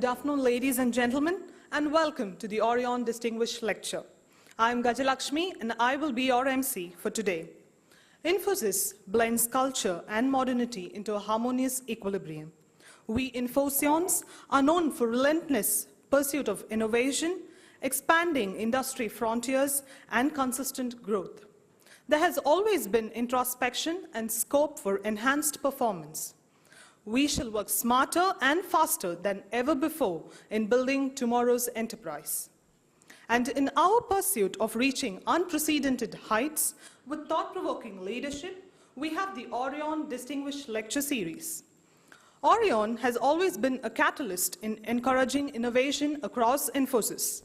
Good afternoon, ladies and gentlemen, and welcome to the Orion Distinguished Lecture. I am Gajalakshmi, and I will be your MC for today. Infosys blends culture and modernity into a harmonious equilibrium. We Infosians are known for relentless pursuit of innovation, expanding industry frontiers, and consistent growth. There has always been introspection and scope for enhanced performance. We shall work smarter and faster than ever before in building tomorrow's enterprise. And in our pursuit of reaching unprecedented heights with thought-provoking leadership, we have the Orion Distinguished Lecture Series. Orion has always been a catalyst in encouraging innovation across Infosys.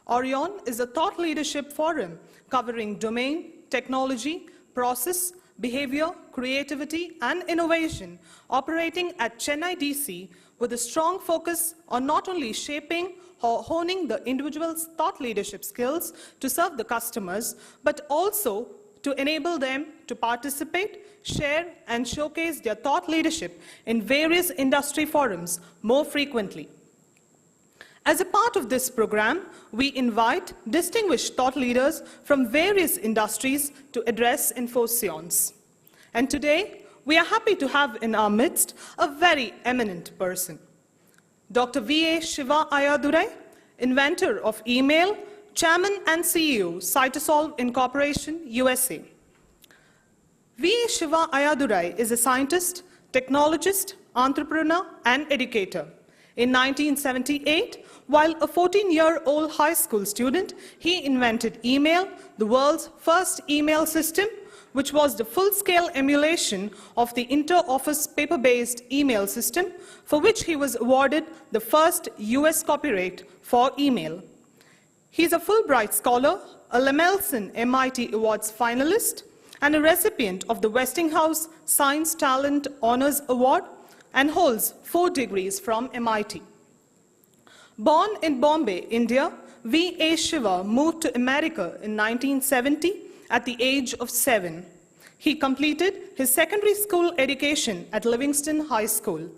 Orion is a thought leadership forum covering domain, technology, process, behavior, creativity, and innovation, operating at Chennai, DC, with a strong focus on not only shaping or honing the individual's thought leadership skills to serve the customers, but also to enable them to participate, share, and showcase their thought leadership in various industry forums more frequently. As a part of this program, we invite distinguished thought leaders from various industries to address Infosians. And today, we are happy to have in our midst a very eminent person. Dr. V.A. Shiva Ayyadurai, inventor of email, chairman and CEO, Cytosolve Incorporation, USA. V.A. Shiva Ayyadurai is a scientist, technologist, entrepreneur, and educator. In 1978, while a 14-year-old high school student, he invented email, the world's first email system, which was the full-scale emulation of the inter-office paper-based email system, for which he was awarded the first US copyright for email. He is a Fulbright Scholar, a Lemelson MIT Awards finalist, and a recipient of the Westinghouse Science Talent Honors Award, and holds 4 degrees from MIT. Born in Bombay, India, V.A. Shiva moved to America in 1970 at the age of 7. He completed his secondary school education at Livingston High School.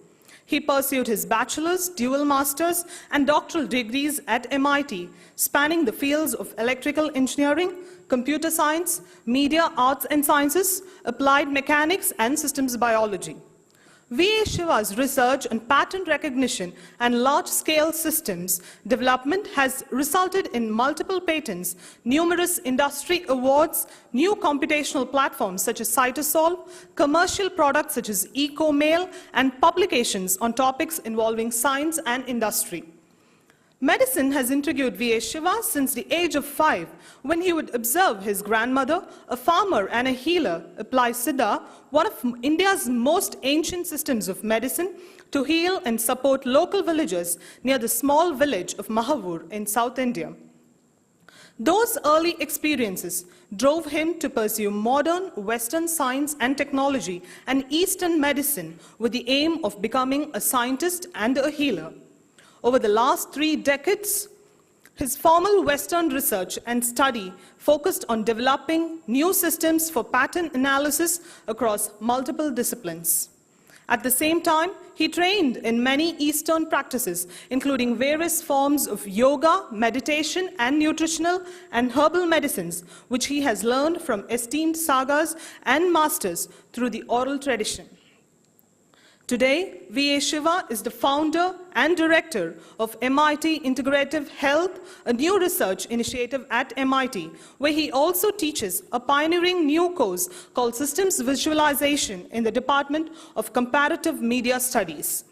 He pursued his bachelor's, dual master's, and doctoral degrees at MIT, spanning the fields of electrical engineering, computer science, media, arts and sciences, applied mechanics, and systems biology. V.A. Shiva's research on patent recognition and large-scale systems development has resulted in multiple patents, numerous industry awards, new computational platforms such as Cytosolve, commercial products such as EcoMail, and publications on topics involving science and industry. Medicine has intrigued V.A. Shiva since the age of 5, when he would observe his grandmother, a farmer and a healer, apply Siddha, one of India's most ancient systems of medicine, to heal and support local villagers near the small village of Mahavur in South India. Those early experiences drove him to pursue modern Western science and technology and Eastern medicine with the aim of becoming a scientist and a healer. Over the last 3 decades, his formal Western research and study focused on developing new systems for pattern analysis across multiple disciplines. At the same time, he trained in many Eastern practices, including various forms of yoga, meditation, and nutritional and herbal medicines, which he has learned from esteemed sagas and masters through the oral tradition. Today, V.A. Shiva is the founder and director of MIT Integrative Health, a new research initiative at MIT, where he also teaches a pioneering new course called Systems Visualization in the Department of Comparative Media Studies.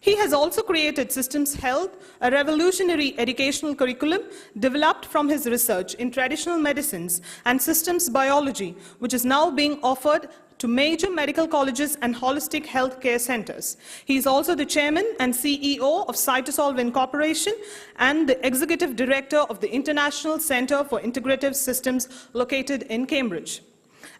He has also created Systems Health, a revolutionary educational curriculum developed from his research in traditional medicines and systems biology, which is now being offered to major medical colleges and holistic health care centers. He is also the chairman and CEO of Cytosolve Incorporation and the executive director of the International Center for Integrative Systems located in Cambridge.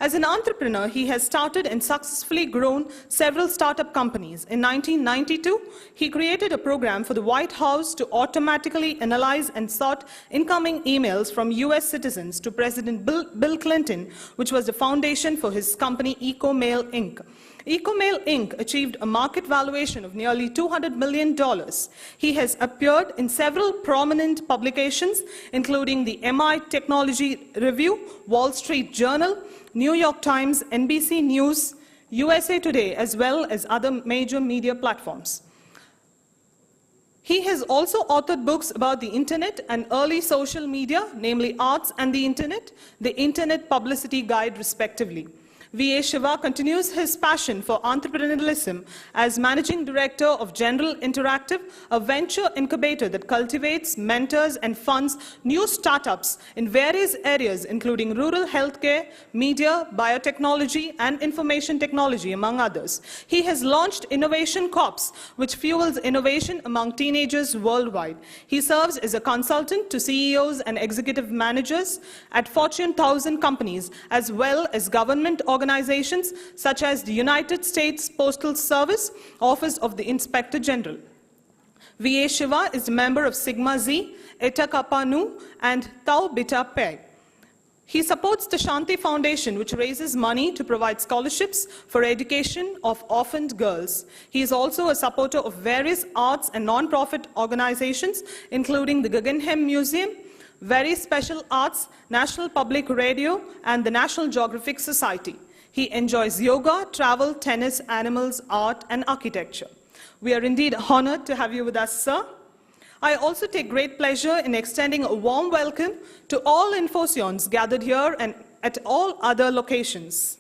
As an entrepreneur, he has started and successfully grown several startup companies. In 1992, he created a program for the White House to automatically analyze and sort incoming emails from US citizens to President Bill Clinton, which was the foundation for his company EcoMail Inc. Ecomail Inc. achieved a market valuation of nearly $200 million. He has appeared in several prominent publications, including the MI Technology Review, Wall Street Journal, New York Times, NBC News, USA Today, as well as other major media platforms. He has also authored books about the Internet and early social media, namely Arts and the Internet Publicity Guide, respectively. V.A. Shiva continues his passion for entrepreneurialism as Managing Director of General Interactive, a venture incubator that cultivates, mentors, and funds new startups in various areas, including rural healthcare, media, biotechnology, and information technology, among others. He has launched Innovation Corps, which fuels innovation among teenagers worldwide. He serves as a consultant to CEOs and executive managers at Fortune 1000 companies, as well as government organizations such as the United States Postal Service, Office of the Inspector General. V.A. Shiva is a member of Sigma Xi, Eta Kappa Nu, and Tau Beta Pi. He supports the Shanti Foundation, which raises money to provide scholarships for education of orphaned girls. He is also a supporter of various arts and non-profit organizations, including the Guggenheim Museum, Very Special Arts, National Public Radio, and the National Geographic Society. He enjoys yoga, travel, tennis, animals, art, and architecture. We are indeed honored to have you with us, sir. I also take great pleasure in extending a warm welcome to all Infosians gathered here and at all other locations.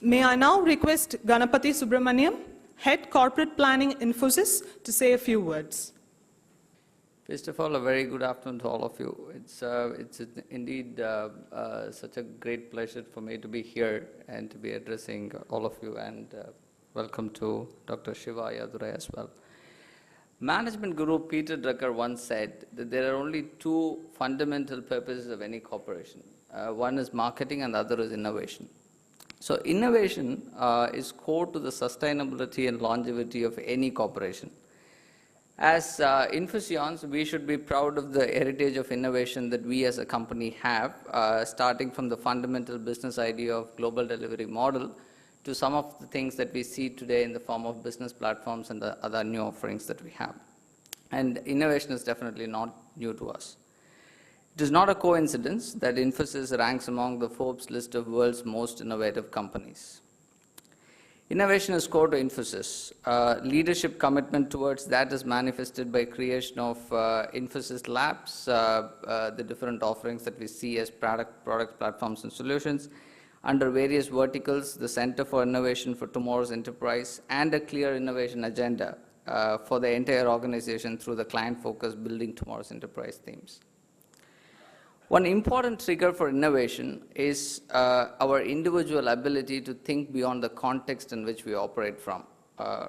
May I now request Ganapati Subramaniam, Head Corporate Planning Infosys, to say a few words. First of all, a very good afternoon to all of you. It's indeed such a great pleasure for me to be here and to be addressing all of you, and welcome to Dr. Shiva Ayyadurai as well. Management guru Peter Drucker once said that there are only two fundamental purposes of any corporation. One is marketing and the other is innovation. So innovation is core to the sustainability and longevity of any corporation. As Infosians, we should be proud of the heritage of innovation that we as a company have, starting from the fundamental business idea of global delivery model to some of the things that we see today in the form of business platforms and the other new offerings that we have. And innovation is definitely not new to us. It is not a coincidence that Infosys ranks among the Forbes list of world's most innovative companies. Innovation is core to Infosys. Leadership commitment towards that is manifested by creation of Infosys Labs, the different offerings that we see as products, platforms, and solutions, under various verticals, the Center for Innovation for Tomorrow's Enterprise, and a clear innovation agenda for the entire organization through the client-focused Building Tomorrow's Enterprise themes. One important trigger for innovation is our individual ability to think beyond the context in which we operate from,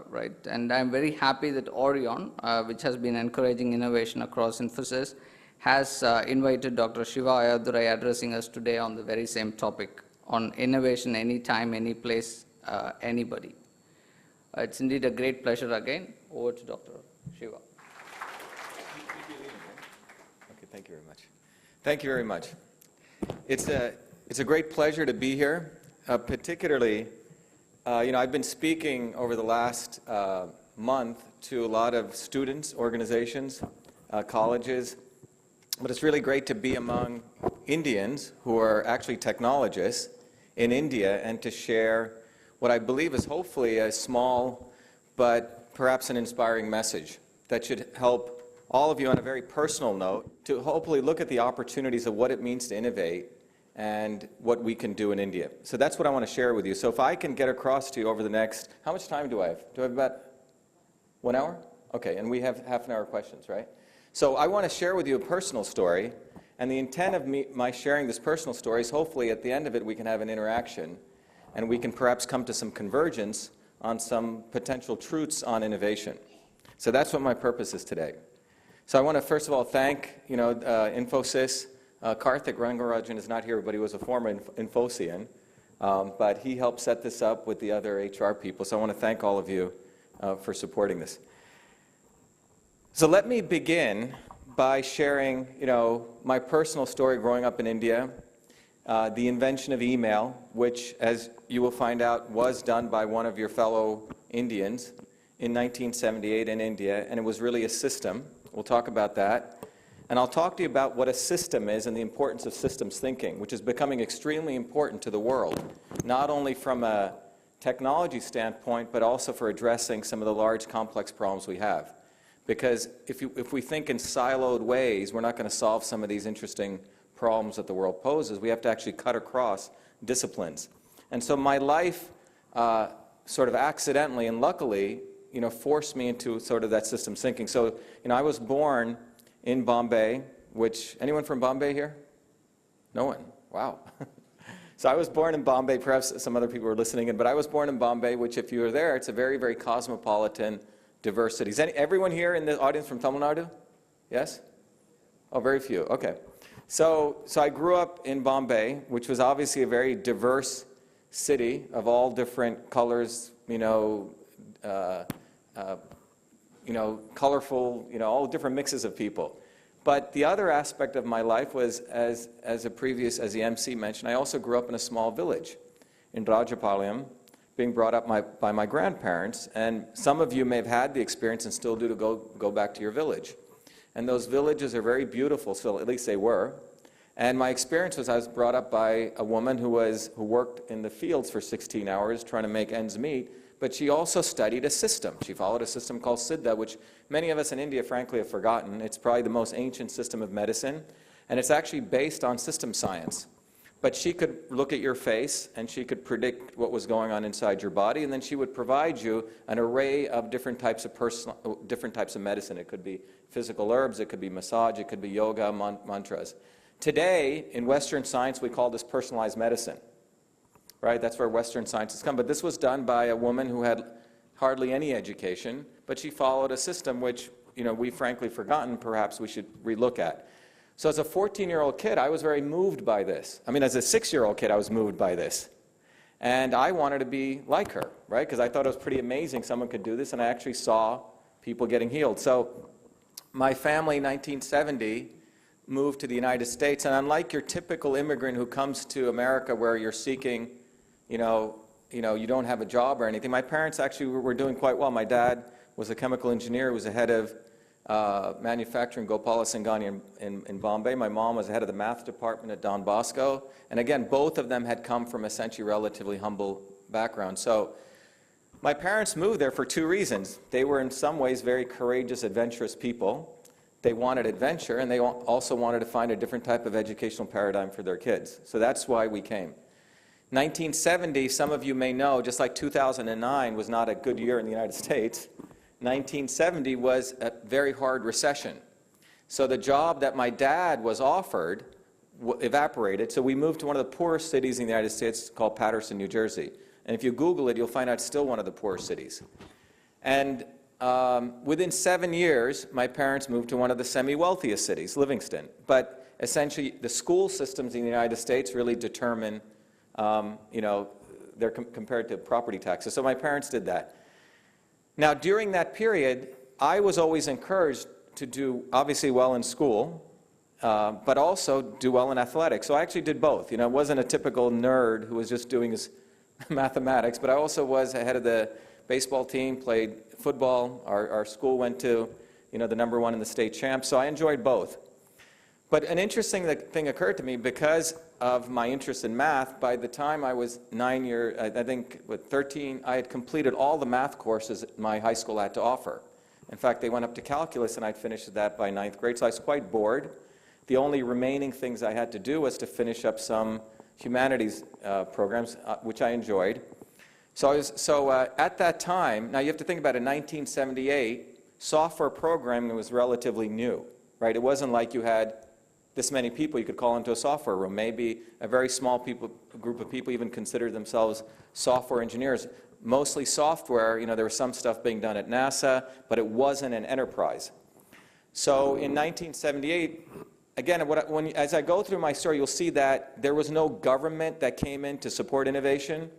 right? And I'm very happy that Orion, which has been encouraging innovation across Infosys, has invited Dr. Shiva Ayyadurai addressing us today on the very same topic, on innovation anytime, any place, anybody. It's indeed a great pleasure again. Over to Dr. Shiva. Okay, thank you very much. Thank you very much. It's a great pleasure to be here, particularly, I've been speaking over the last month to a lot of students, organizations, colleges, but it's really great to be among Indians who are actually technologists in India and to share what I believe is hopefully a small but perhaps an inspiring message that should help all of you on a very personal note to hopefully look at the opportunities of what it means to innovate and what we can do in India. So that's what I want to share with you. So if I can get across to you over the next, how much time do I have? Do I have about 1 hour? Okay, and we have half an hour questions, right? So I want to share with you a personal story, and the intent of my sharing this personal story is hopefully at the end of it we can have an interaction and we can perhaps come to some convergence on some potential truths on innovation. So that's what my purpose is today. So I want to first of all thank, Infosys. Karthik Rangarajan is not here, but he was a former Infosian. But he helped set this up with the other HR people. So I want to thank all of you for supporting this. So let me begin by sharing, my personal story growing up in India, the invention of email, which, as you will find out, was done by one of your fellow Indians in 1978 in India, and it was really a system. We'll talk about that. And I'll talk to you about what a system is and the importance of systems thinking, which is becoming extremely important to the world, not only from a technology standpoint, but also for addressing some of the large, complex problems we have. Because if we think in siloed ways, we're not going to solve some of these interesting problems that the world poses. We have to actually cut across disciplines. And so my life sort of accidentally and luckily, forced me into sort of that systems thinking. So, I was born in Bombay, which, anyone from Bombay here? No one? Wow. So I was born in Bombay, perhaps some other people were listening in, but I was born in Bombay, which if you were there, it's a very, very cosmopolitan, diverse city. Is everyone here in the audience from Tamil Nadu? Yes? Oh, very few, okay. So I grew up in Bombay, which was obviously a very diverse city of all different colors, colorful, all different mixes of people. But the other aspect of my life was, as the MC mentioned, I also grew up in a small village in Rajapalayam, being brought up by my grandparents. And some of you may have had the experience and still do to go back to your village. And those villages are very beautiful, so at least they were. And my experience was I was brought up by a woman who worked in the fields for 16 hours trying to make ends meet, but she also studied a system. She followed a system called Siddha, which many of us in India, frankly, have forgotten. It's probably the most ancient system of medicine, and it's actually based on system science. But she could look at your face, and she could predict what was going on inside your body, and then she would provide you an array of different types of medicine. It could be physical herbs, it could be massage, it could be yoga, mantras. Today, in Western science, we call this personalized medicine. Right? That's where Western science has come. But this was done by a woman who had hardly any education, but she followed a system which, we've frankly forgotten, perhaps we should relook at. So as a 14-year-old kid, I was very moved by this. As a 6-year-old kid, I was moved by this. And I wanted to be like her, right? Because I thought it was pretty amazing someone could do this, and I actually saw people getting healed. So my family, in 1970, moved to the United States, and unlike your typical immigrant who comes to America where you're seeking, you don't have a job or anything, my parents actually were doing quite well. My dad was a chemical engineer, was the head of manufacturing Gopala Singhani in Bombay. My mom was the head of the math department at Don Bosco. And again, both of them had come from essentially relatively humble backgrounds. So my parents moved there for two reasons. They were in some ways very courageous, adventurous people. They wanted adventure, and they also wanted to find a different type of educational paradigm for their kids. So that's why we came. 1970, some of you may know, just like 2009 was not a good year in the United States, 1970 was a very hard recession. So the job that my dad was offered evaporated, so we moved to one of the poorest cities in the United States called Paterson, New Jersey. And if you Google it, you'll find out it's still one of the poorest cities. And within 7 years, my parents moved to one of the semi-wealthiest cities, Livingston. But essentially, the school systems in the United States really determine, they're compared to property taxes. So my parents did that. Now, during that period, I was always encouraged to do, obviously, well in school, but also do well in athletics. So I actually did both. I wasn't a typical nerd who was just doing his mathematics, but I also was head of the baseball team, played football. Our school went to, the #1 in the state champs, so I enjoyed both. But an interesting thing occurred to me because of my interest in math. By the time I was 9 years, I think with 13, I had completed all the math courses my high school had to offer. In fact, they went up to calculus, and I'd finished that by 9th grade, so I was quite bored. The only remaining things I had to do was to finish up some humanities programs, which I enjoyed. So at that time, now you have to think about it, in 1978, software programming was relatively new, right? It wasn't like you had this many people you could call into a software room. Maybe a very small group of people even considered themselves software engineers. Mostly software, there was some stuff being done at NASA, but it wasn't an enterprise. So in 1978, again, as I go through my story, you'll see that there was no government that came in to support innovation.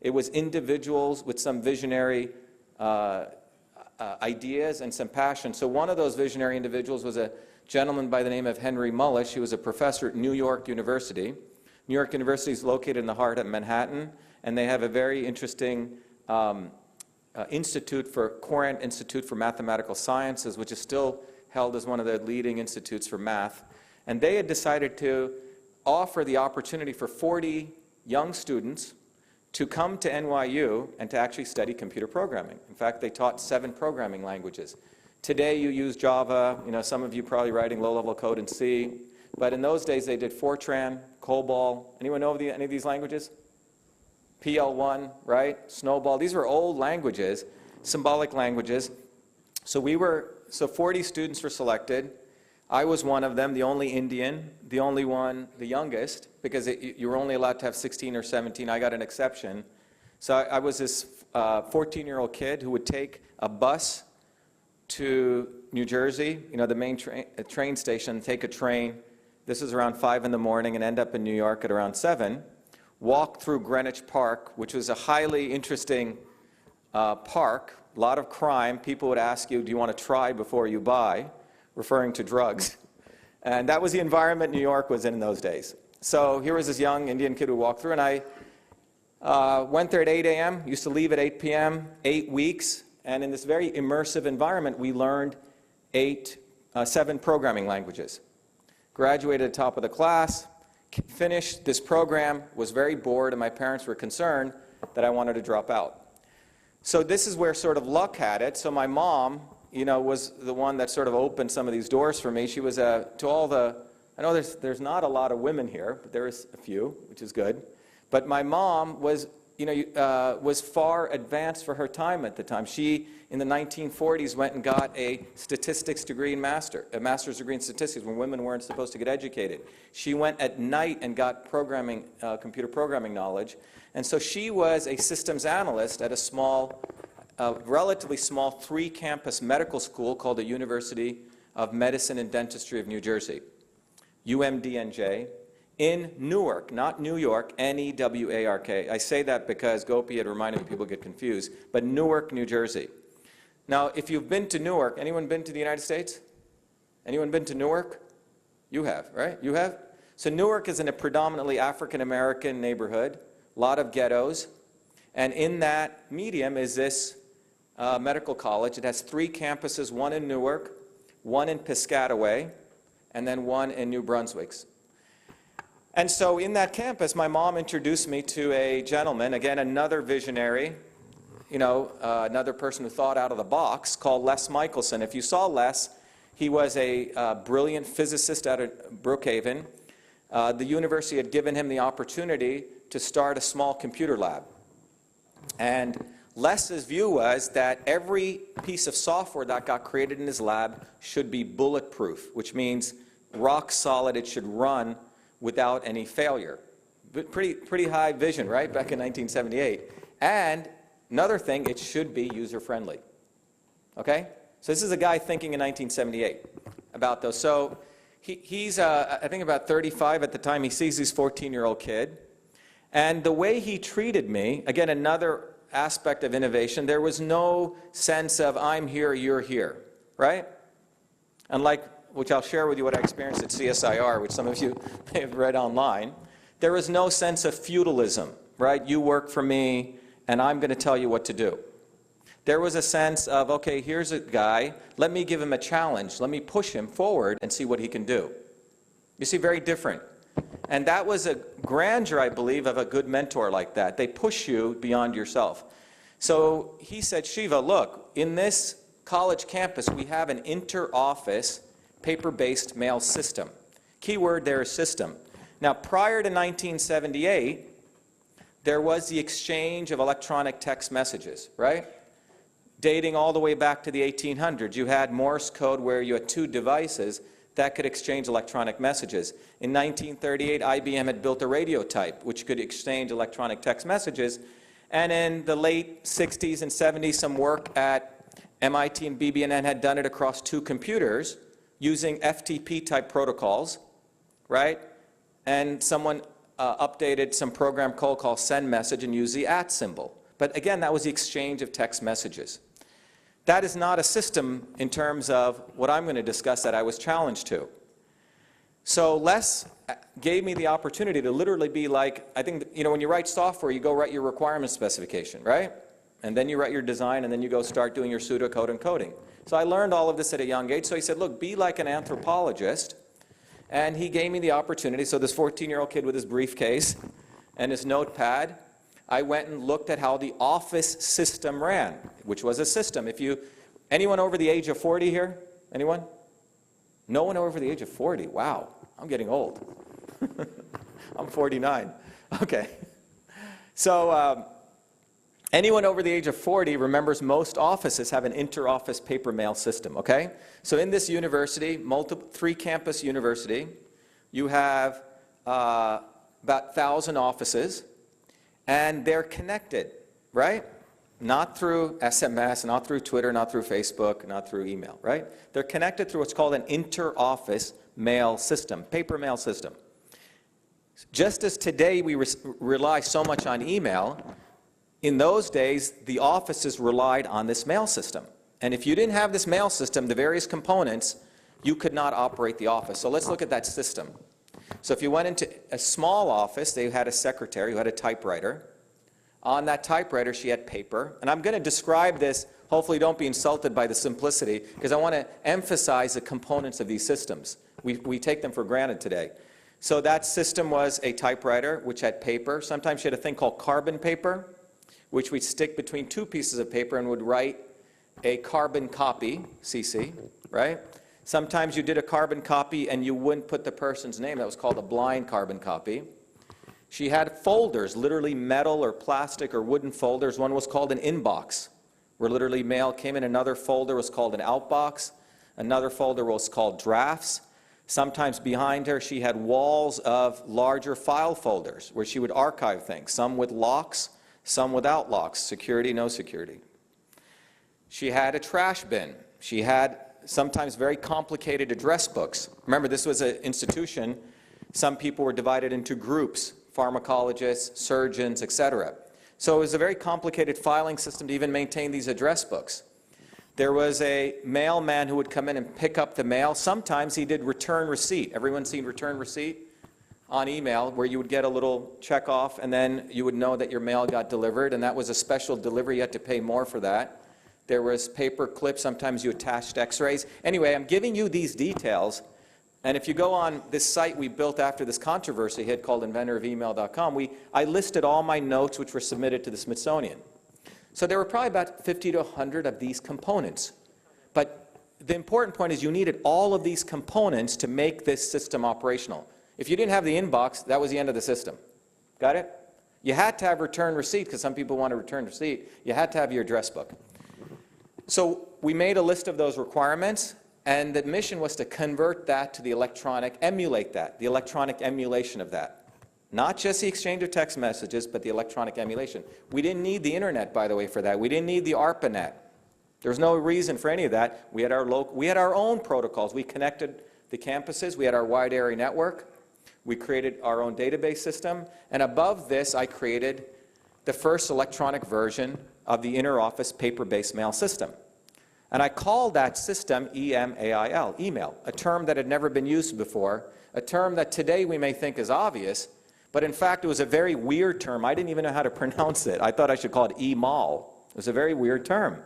It was individuals with some visionary ideas and some passion. So one of those visionary individuals was a gentleman by the name of Henry Mullish. He was a professor at New York University. New York University is located in the heart of Manhattan, and they have a very interesting Courant Institute for Mathematical Sciences, which is still held as one of the leading institutes for math. And they had decided to offer the opportunity for 40 young students to come to NYU and to actually study computer programming. In fact, they taught 7 programming languages. Today you use Java, some of you probably writing low-level code in C, but in those days they did Fortran, COBOL. Anyone know any of these languages? PL1, right? Snowball. These were old languages, symbolic languages. So 40 students were selected. I was one of them, the only Indian, the only one, the youngest, because you were only allowed to have 16 or 17. I got an exception. So I was this 14-year-old kid who would take a bus to New Jersey, the main train station, take a train. This is around 5 in the morning and end up in New York at around 7. Walk through Greenwich Park, which was a highly interesting park, a lot of crime. People would ask you, do you want to try before you buy? Referring to drugs. And that was the environment New York was in those days. So here was this young Indian kid who walked through, and I went there at 8 a.m., used to leave at 8 p.m., 8 weeks, and in this very immersive environment, we learned 7 programming languages. Graduated at the top of the class, finished this program, was very bored, and my parents were concerned that I wanted to drop out. So this is where sort of luck had it. So my mom, was the one that sort of opened some of these doors for me. She was I know there's not a lot of women here, but there is a few, which is good. But my mom was, was far advanced for her time at the time. She, in the 1940s, went and got a statistics degree a master's degree in statistics when women weren't supposed to get educated. She went at night and got computer programming knowledge. And so she was a systems analyst at a relatively small 3-campus medical school called the University of Medicine and Dentistry of New Jersey, UMDNJ, in Newark, not New York, N-E-W-A-R-K. I say that because Gopi had reminded me people get confused, but Newark, New Jersey. Now, if you've been to Newark, anyone been to the United States? Anyone been to Newark? You have, right? You have? So Newark is in a predominantly African-American neighborhood, a lot of ghettos, and in that medium is this medical college. It has 3 campuses, one in Newark, one in Piscataway, and then one in New Brunswick. And so in that campus, my mom introduced me to a gentleman, again, another visionary, another person who thought out of the box, called Les Michelson. If you saw Les, he was a brilliant physicist out of Brookhaven. The university had given him the opportunity to start a small computer lab. And Les's view was that every piece of software that got created in his lab should be bulletproof, which means rock solid. It should run without any failure. But pretty high vision, right, back in 1978. And another thing, it should be user-friendly. Okay? So this is a guy thinking in 1978 about those. So he's, I think, about 35 at the time. He sees this 14-year-old kid. And the way he treated me, again, another aspect of innovation, there was no sense of I'm here, you're here, right? Unlike, which I'll share with you what I experienced at CSIR, which some of you may have read online, there was no sense of feudalism, right? You work for me, and I'm going to tell you what to do. There was a sense of, okay, here's a guy, let me give him a challenge, let me push him forward and see what he can do. You see, very different. And that was a grandeur, I believe, of a good mentor like that. They push you beyond yourself. So he said, Shiva, look, in this college campus, we have an inter-office paper-based mail system. Keyword there is system. Now, prior to 1978, there was the exchange of electronic text messages, right? Dating all the way back to the 1800s. You had Morse code where you had 2 devices that could exchange electronic messages. In 1938, IBM had built a radio type, which could exchange electronic text messages. And in the late 60s and 70s, some work at MIT and BB&N had done it across 2 computers using FTP-type protocols, right? And someone updated some program called send message and used the @ symbol. But again, that was the exchange of text messages. That is not a system in terms of what I'm going to discuss that I was challenged to. So Les gave me the opportunity to literally be like, I think, when you write software, you go write your requirement specification, right? And then you write your design, and then you go start doing your pseudocode and coding. So I learned all of this at a young age. So he said, look, be like an anthropologist. And he gave me the opportunity. So this 14-year-old kid with his briefcase and his notepad, I went and looked at how the office system ran, which was a system. Anyone over the age of 40 here? Anyone? No one over the age of 40. Wow, I'm getting old. I'm 49. Okay. So anyone over the age of 40 remembers most offices have an inter-office paper mail system, okay? So in this university, three-campus university, you have about 1,000 offices, and they're connected, right? Not through SMS, not through Twitter, not through Facebook, not through email, right? They're connected through what's called an inter-office mail system, paper mail system. Just as today we rely so much on email, in those days, the offices relied on this mail system. And if you didn't have this mail system, the various components, you could not operate the office. So let's look at that system. So if you went into a small office, they had a secretary who had a typewriter. On that typewriter, she had paper. And I'm going to describe this. Hopefully don't be insulted by the simplicity, because I want to emphasize the components of these systems. We take them for granted today. So that system was a typewriter, which had paper. Sometimes she had a thing called carbon paper, which we'd stick between two pieces of paper and would write a carbon copy, CC, right? Sometimes you did a carbon copy and you wouldn't put the person's name. That was called a blind carbon copy. She had folders, literally metal or plastic or wooden folders. One was called an inbox, where literally mail came in. Another folder was called an outbox. Another folder was called drafts. Sometimes behind her, she had walls of larger file folders where she would archive things, some with locks, some without locks, security, no security. She had a trash bin. She had sometimes very complicated address books. Remember, this was an institution. Some people were divided into groups, pharmacologists, surgeons, etc. So it was a very complicated filing system to even maintain these address books. There was a mailman who would come in and pick up the mail. Sometimes he did return receipt. Everyone seen return receipt on email, where you would get a little check off and then you would know that your mail got delivered, and that was a special delivery. You had to pay more for that. There was paper clips. Sometimes you attached x-rays. Anyway, I'm giving you these details, and if you go on this site we built after this controversy hit called inventorofemail.com, I listed all my notes which were submitted to the Smithsonian. So there were probably about 50 to 100 of these components. But the important point is you needed all of these components to make this system operational. If you didn't have the inbox, that was the end of the system. Got it? You had to have return receipt, because some people want to return receipt. You had to have your address book. So we made a list of those requirements, and the mission was to convert that to the electronic, emulate that, the electronic emulation of that. Not just the exchange of text messages, but the electronic emulation. We didn't need the internet, by the way, for that. We didn't need the ARPANET. There's no reason for any of that. We had our own protocols. We connected the campuses. We had our wide area network. We created our own database system. And above this, I created the first electronic version of the inter-office paper-based mail system. And I called that system EMAIL, email, a term that had never been used before, a term that today we may think is obvious, but in fact it was a very weird term. I didn't even know how to pronounce it. I thought I should call it EMAL. It was a very weird term.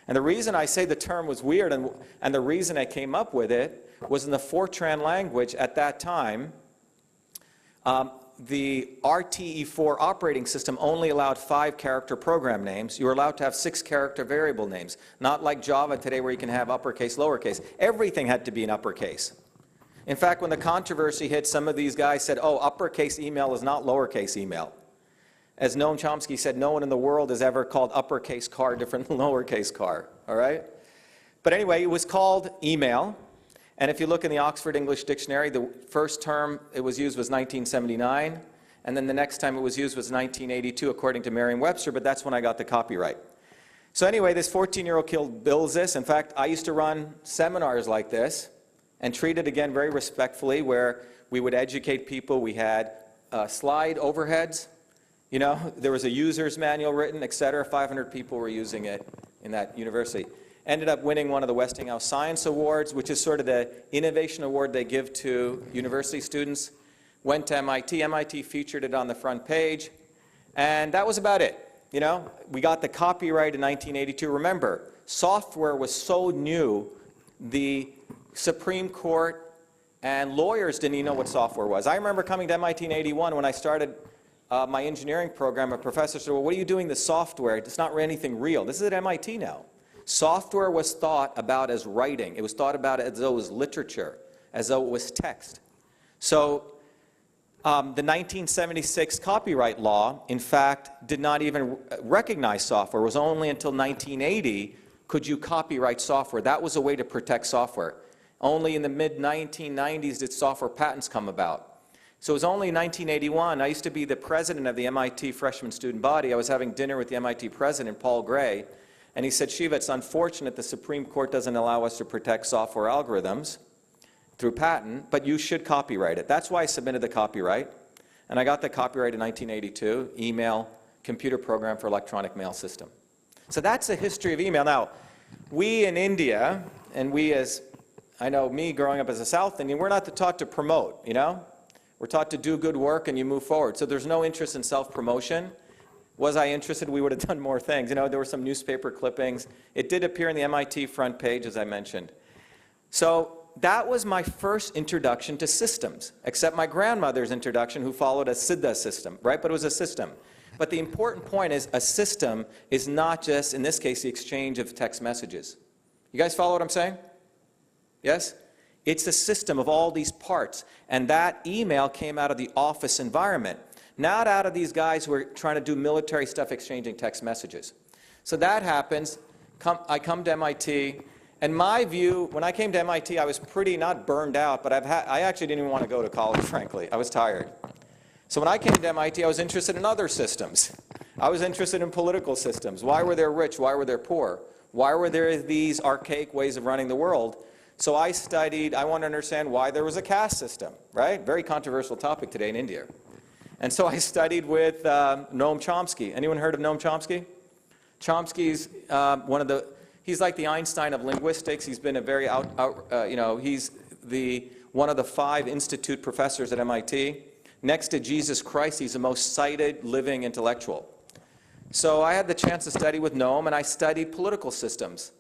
And the reason I say the term was weird, and the reason I came up with it, was in the Fortran language at that time. The RTE4 operating system only allowed 5-character program names. You were allowed to have 6-character variable names, not like Java today where you can have uppercase, lowercase. Everything had to be in uppercase. In fact, when the controversy hit, some of these guys said, oh, uppercase email is not lowercase email. As Noam Chomsky said, no one in the world has ever called uppercase car different than lowercase car, all right? But anyway, it was called email. And if you look in the Oxford English Dictionary, the first term it was used was 1979, and then the next time it was used was 1982, according to Merriam-Webster, but that's when I got the copyright. So anyway, this 14-year-old kid builds this. In fact, I used to run seminars like this and treat it, again, very respectfully, where we would educate people. We had slide overheads. You know, there was a user's manual written, et cetera. 500 people were using it in that university. ended up winning one of the Westinghouse Science Awards, which is sort of the innovation award they give to university students. Went to MIT. MIT featured it on the front page, and that was about it. You know, we got the copyright in 1982. Remember, software was so new, the Supreme Court and lawyers didn't even know what software was. I remember coming to MIT in 81 when I started my engineering program. A professor said, well, what are you doing this software? It's not anything real. This is at MIT now. Software was thought about as writing. It was thought about as though it was literature, as though it was text. So the 1976 copyright law, in fact, did not even recognize software. It was only until 1980 could you copyright software. That was a way to protect software. Only in the mid-1990s did software patents come about. So it was only in 1981. I used to be the president of the MIT freshman student body. I was having dinner with the MIT president, Paul Gray, and he said, Shiva, it's unfortunate the Supreme Court doesn't allow us to protect software algorithms through patent, but you should copyright it. That's why I submitted the copyright, and I got the copyright in 1982, email, computer program for electronic mail system. So that's the history of email. Now, we in India, and we as, I know me growing up as a South Indian, we're not taught to promote, you know? We're taught to do good work and you move forward. So there's no interest in self-promotion. Was I interested? We would have done more things. You know, there were some newspaper clippings. It did appear in the MIT front page, as I mentioned. So that was my first introduction to systems, except my grandmother's introduction, who followed a Siddha system, right? But it was a system. But the important point is a system is not just, in this case, the exchange of text messages. You guys follow what I'm saying? Yes? It's a system of all these parts. And that email came out of the office environment, not out of these guys who are trying to do military stuff exchanging text messages. So that happens. I come to MIT. And my view, when I came to MIT, I was pretty, not burned out, but I actually didn't even want to go to college, frankly. I was tired. So when I came to MIT, I was interested in other systems. I was interested in political systems. Why were there rich? Why were there poor? Why were there these archaic ways of running the world? So I studied, I wanted to understand why there was a caste system, right? Very controversial topic today in India. And so I studied with Noam Chomsky. Anyone heard of Noam Chomsky? Chomsky's he's like the Einstein of linguistics. He's been a very he's one of the 5 institute professors at MIT. Next to Jesus Christ, he's the most cited living intellectual. So I had the chance to study with Noam, and I studied political systems.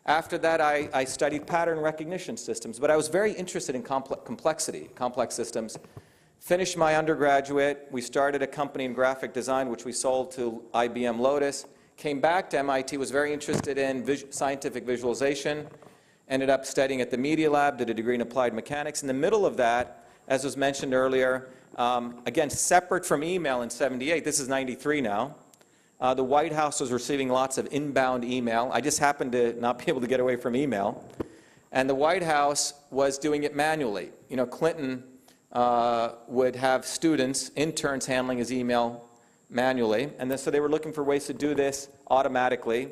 After that, I studied pattern recognition systems, but I was very interested in complex systems. Finished my undergraduate. We started a company in graphic design, which we sold to IBM Lotus. Came back to MIT, was very interested in scientific visualization. Ended up studying at the Media Lab, did a degree in applied mechanics. In the middle of that, as was mentioned earlier, again, separate from email in '78, this is '93 now, the White House was receiving lots of inbound email. I just happened to not be able to get away from email. And the White House was doing it manually. You know, Clinton would have students, interns, handling his email manually. And then, so they were looking for ways to do this automatically.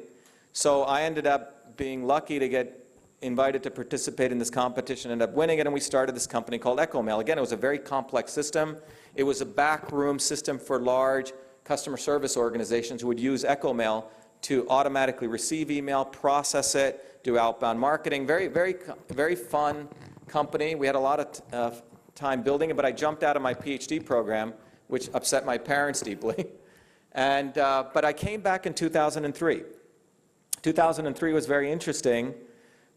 So I ended up being lucky to get invited to participate in this competition, ended up winning it, and we started this company called EchoMail. Again, it was a very complex system. It was a backroom system for large customer service organizations who would use EchoMail to automatically receive email, process it, do outbound marketing. Very, very, very fun company. We had a lot of time building it, but I jumped out of my PhD program, which upset my parents deeply. And, but I came back in 2003. 2003 was very interesting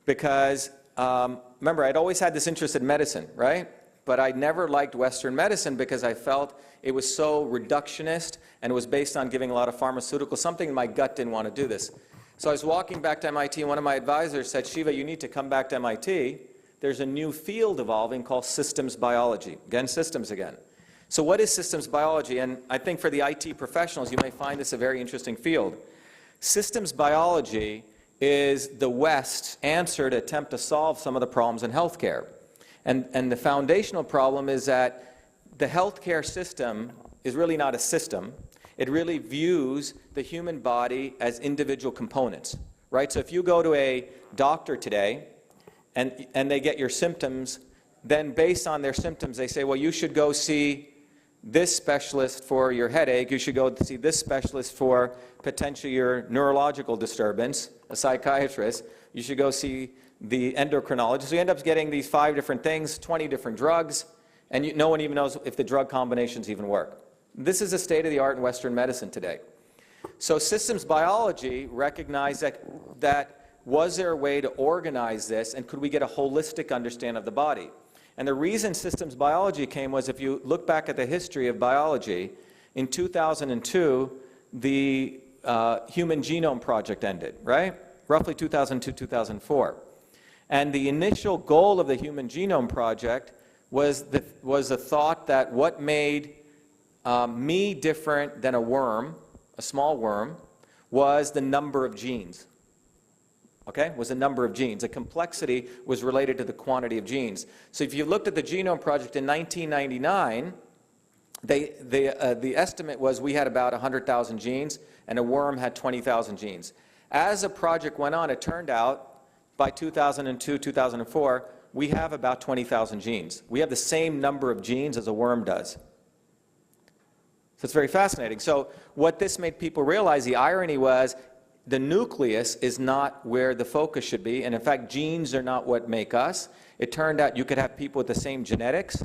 because, remember, I'd always had this interest in medicine, right? But I never liked Western medicine because I felt it was so reductionist and it was based on giving a lot of pharmaceuticals. Something in my gut didn't want to do this. So I was walking back to MIT and one of my advisors said, Shiva, you need to come back to MIT. There's a new field evolving called systems biology. Again, systems again. So what is systems biology? And I think for the IT professionals, you may find this a very interesting field. Systems biology is the West's answer to attempt to solve some of the problems in healthcare. And the foundational problem is that the healthcare system is really not a system. It really views the human body as individual components, right? So if you go to a doctor today and they get your symptoms, then based on their symptoms, they say, well, you should go see this specialist for your headache, you should go see this specialist for potentially your neurological disturbance, a psychiatrist. you should go see the endocrinologist. So you end up getting these 5 different things, 20 different drugs, and no one even knows if the drug combinations even work. This is the state of the art in Western medicine today. So systems biology recognized that was there a way to organize this, and could we get a holistic understanding of the body? And the reason systems biology came was, if you look back at the history of biology, in 2002, the Human Genome Project ended, right? Roughly 2002, 2004. And the initial goal of the Human Genome Project was the thought that what made me different than a worm, a small worm, was the number of genes. Okay, was the number of genes. The complexity was related to the quantity of genes. So if you looked at the Genome Project in 1999, the estimate was we had about 100,000 genes, and a worm had 20,000 genes. As the project went on, it turned out by 2002, 2004, we have about 20,000 genes. We have the same number of genes as a worm does. So it's very fascinating. So what this made people realize, the irony was, the nucleus is not where the focus should be, and in fact, genes are not what make us. It turned out you could have people with the same genetics,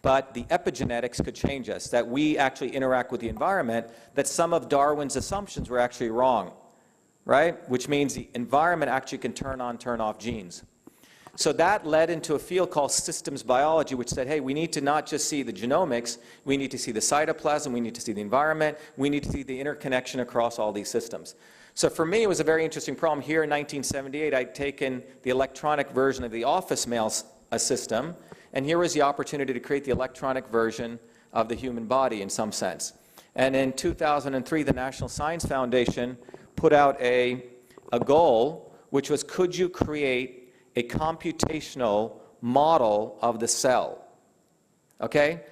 but the epigenetics could change us, that we actually interact with the environment, that some of Darwin's assumptions were actually wrong, right? Which means the environment actually can turn on, turn off genes. So that led into a field called systems biology, which said, hey, we need to not just see the genomics, we need to see the cytoplasm, we need to see the environment, we need to see the interconnection across all these systems. So for me, it was a very interesting problem. Here in 1978, I'd taken the electronic version of the office mail system, and here was the opportunity to create the electronic version of the human body in some sense. And in 2003, the National Science Foundation put out a goal, which was, could you create a computational model of the cell? Okay?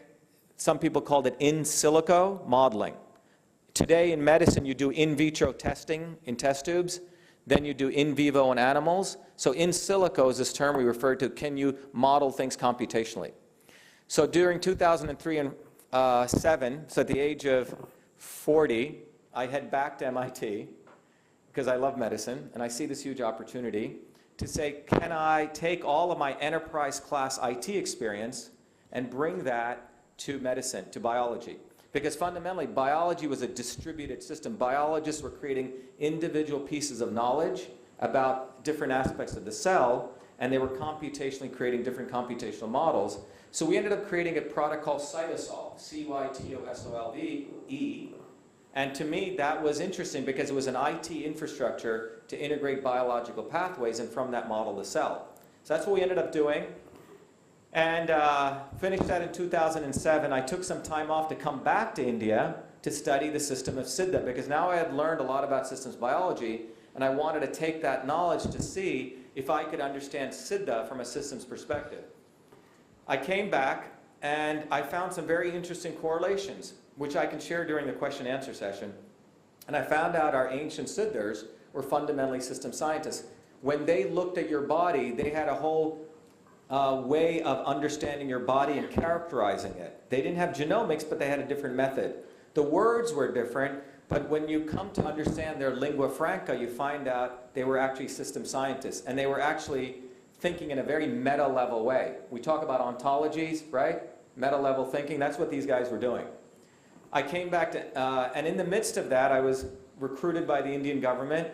Some people called it in silico modeling. Today in medicine, you do in vitro testing in test tubes, then you do in vivo in animals. So in silico is this term we refer to, can you model things computationally? So during 2003 and 2007, so at the age of 40, I head back to MIT because I love medicine, and I see this huge opportunity to say, can I take all of my enterprise class IT experience and bring that to medicine, to biology? Because fundamentally, biology was a distributed system. Biologists were creating individual pieces of knowledge about different aspects of the cell, and they were computationally creating different computational models. So we ended up creating a product called Cytosolve, C-Y-T-O-S-O-L-V-E. And to me, that was interesting because it was an IT infrastructure to integrate biological pathways, and from that model the cell. So that's what we ended up doing. And finished that in 2007. I took some time off to come back to India to study the system of Siddha, because now I had learned a lot about systems biology, and I wanted to take that knowledge to see if I could understand Siddha from a systems perspective. I came back, and I found some very interesting correlations, which I can share during the question and answer session. And I found out our ancient Siddhas were fundamentally system scientists. When they looked at your body, they had a whole way of understanding your body and characterizing it. They didn't have genomics, but they had a different method. The words were different, but when you come to understand their lingua franca, you find out they were actually system scientists, and they were actually thinking in a very meta-level way. We talk about ontologies, right? Meta-level thinking, that's what these guys were doing. I came back to, and in the midst of that, I was recruited by the Indian government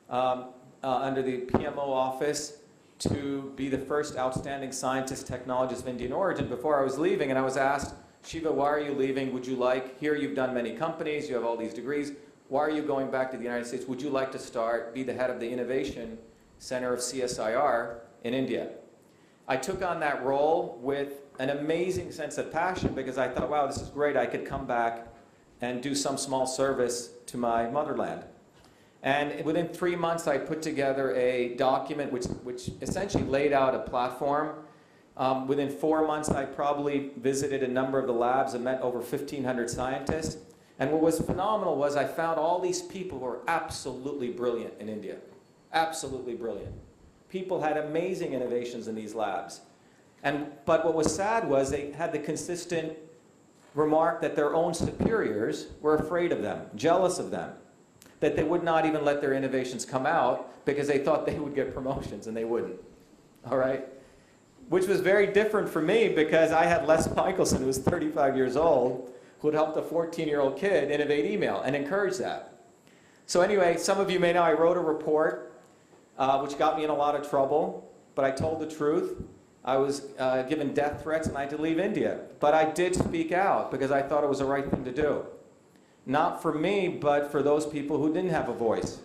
under the PMO office to be the first outstanding scientist, technologist of Indian origin before I was leaving. And I was asked, Shiva, why are you leaving? Would you like, here you've done many companies, you have all these degrees, why are you going back to the United States? Would you like to be the head of the Innovation Center of CSIR in India? I took on that role with an amazing sense of passion, because I thought, wow, this is great. I could come back and do some small service to my motherland. And within 3 months, I put together a document which essentially laid out a platform. Within 4 months, I probably visited a number of the labs and met over 1,500 scientists. And what was phenomenal was I found all these people who were absolutely brilliant in India. Absolutely brilliant. People had amazing innovations in these labs. But what was sad was they had the consistent remark that their own superiors were afraid of them, jealous of them. that they would not even let their innovations come out because they thought they would get promotions and they wouldn't. All right? Which was very different for me because I had Les Michelson, who was 35 years old, who had helped a 14-year-old kid innovate email and encourage that. So anyway, some of you may know I wrote a report which got me in a lot of trouble, but I told the truth. I was given death threats and I had to leave India. But I did speak out because I thought it was the right thing to do. Not for me, but for those people who didn't have a voice.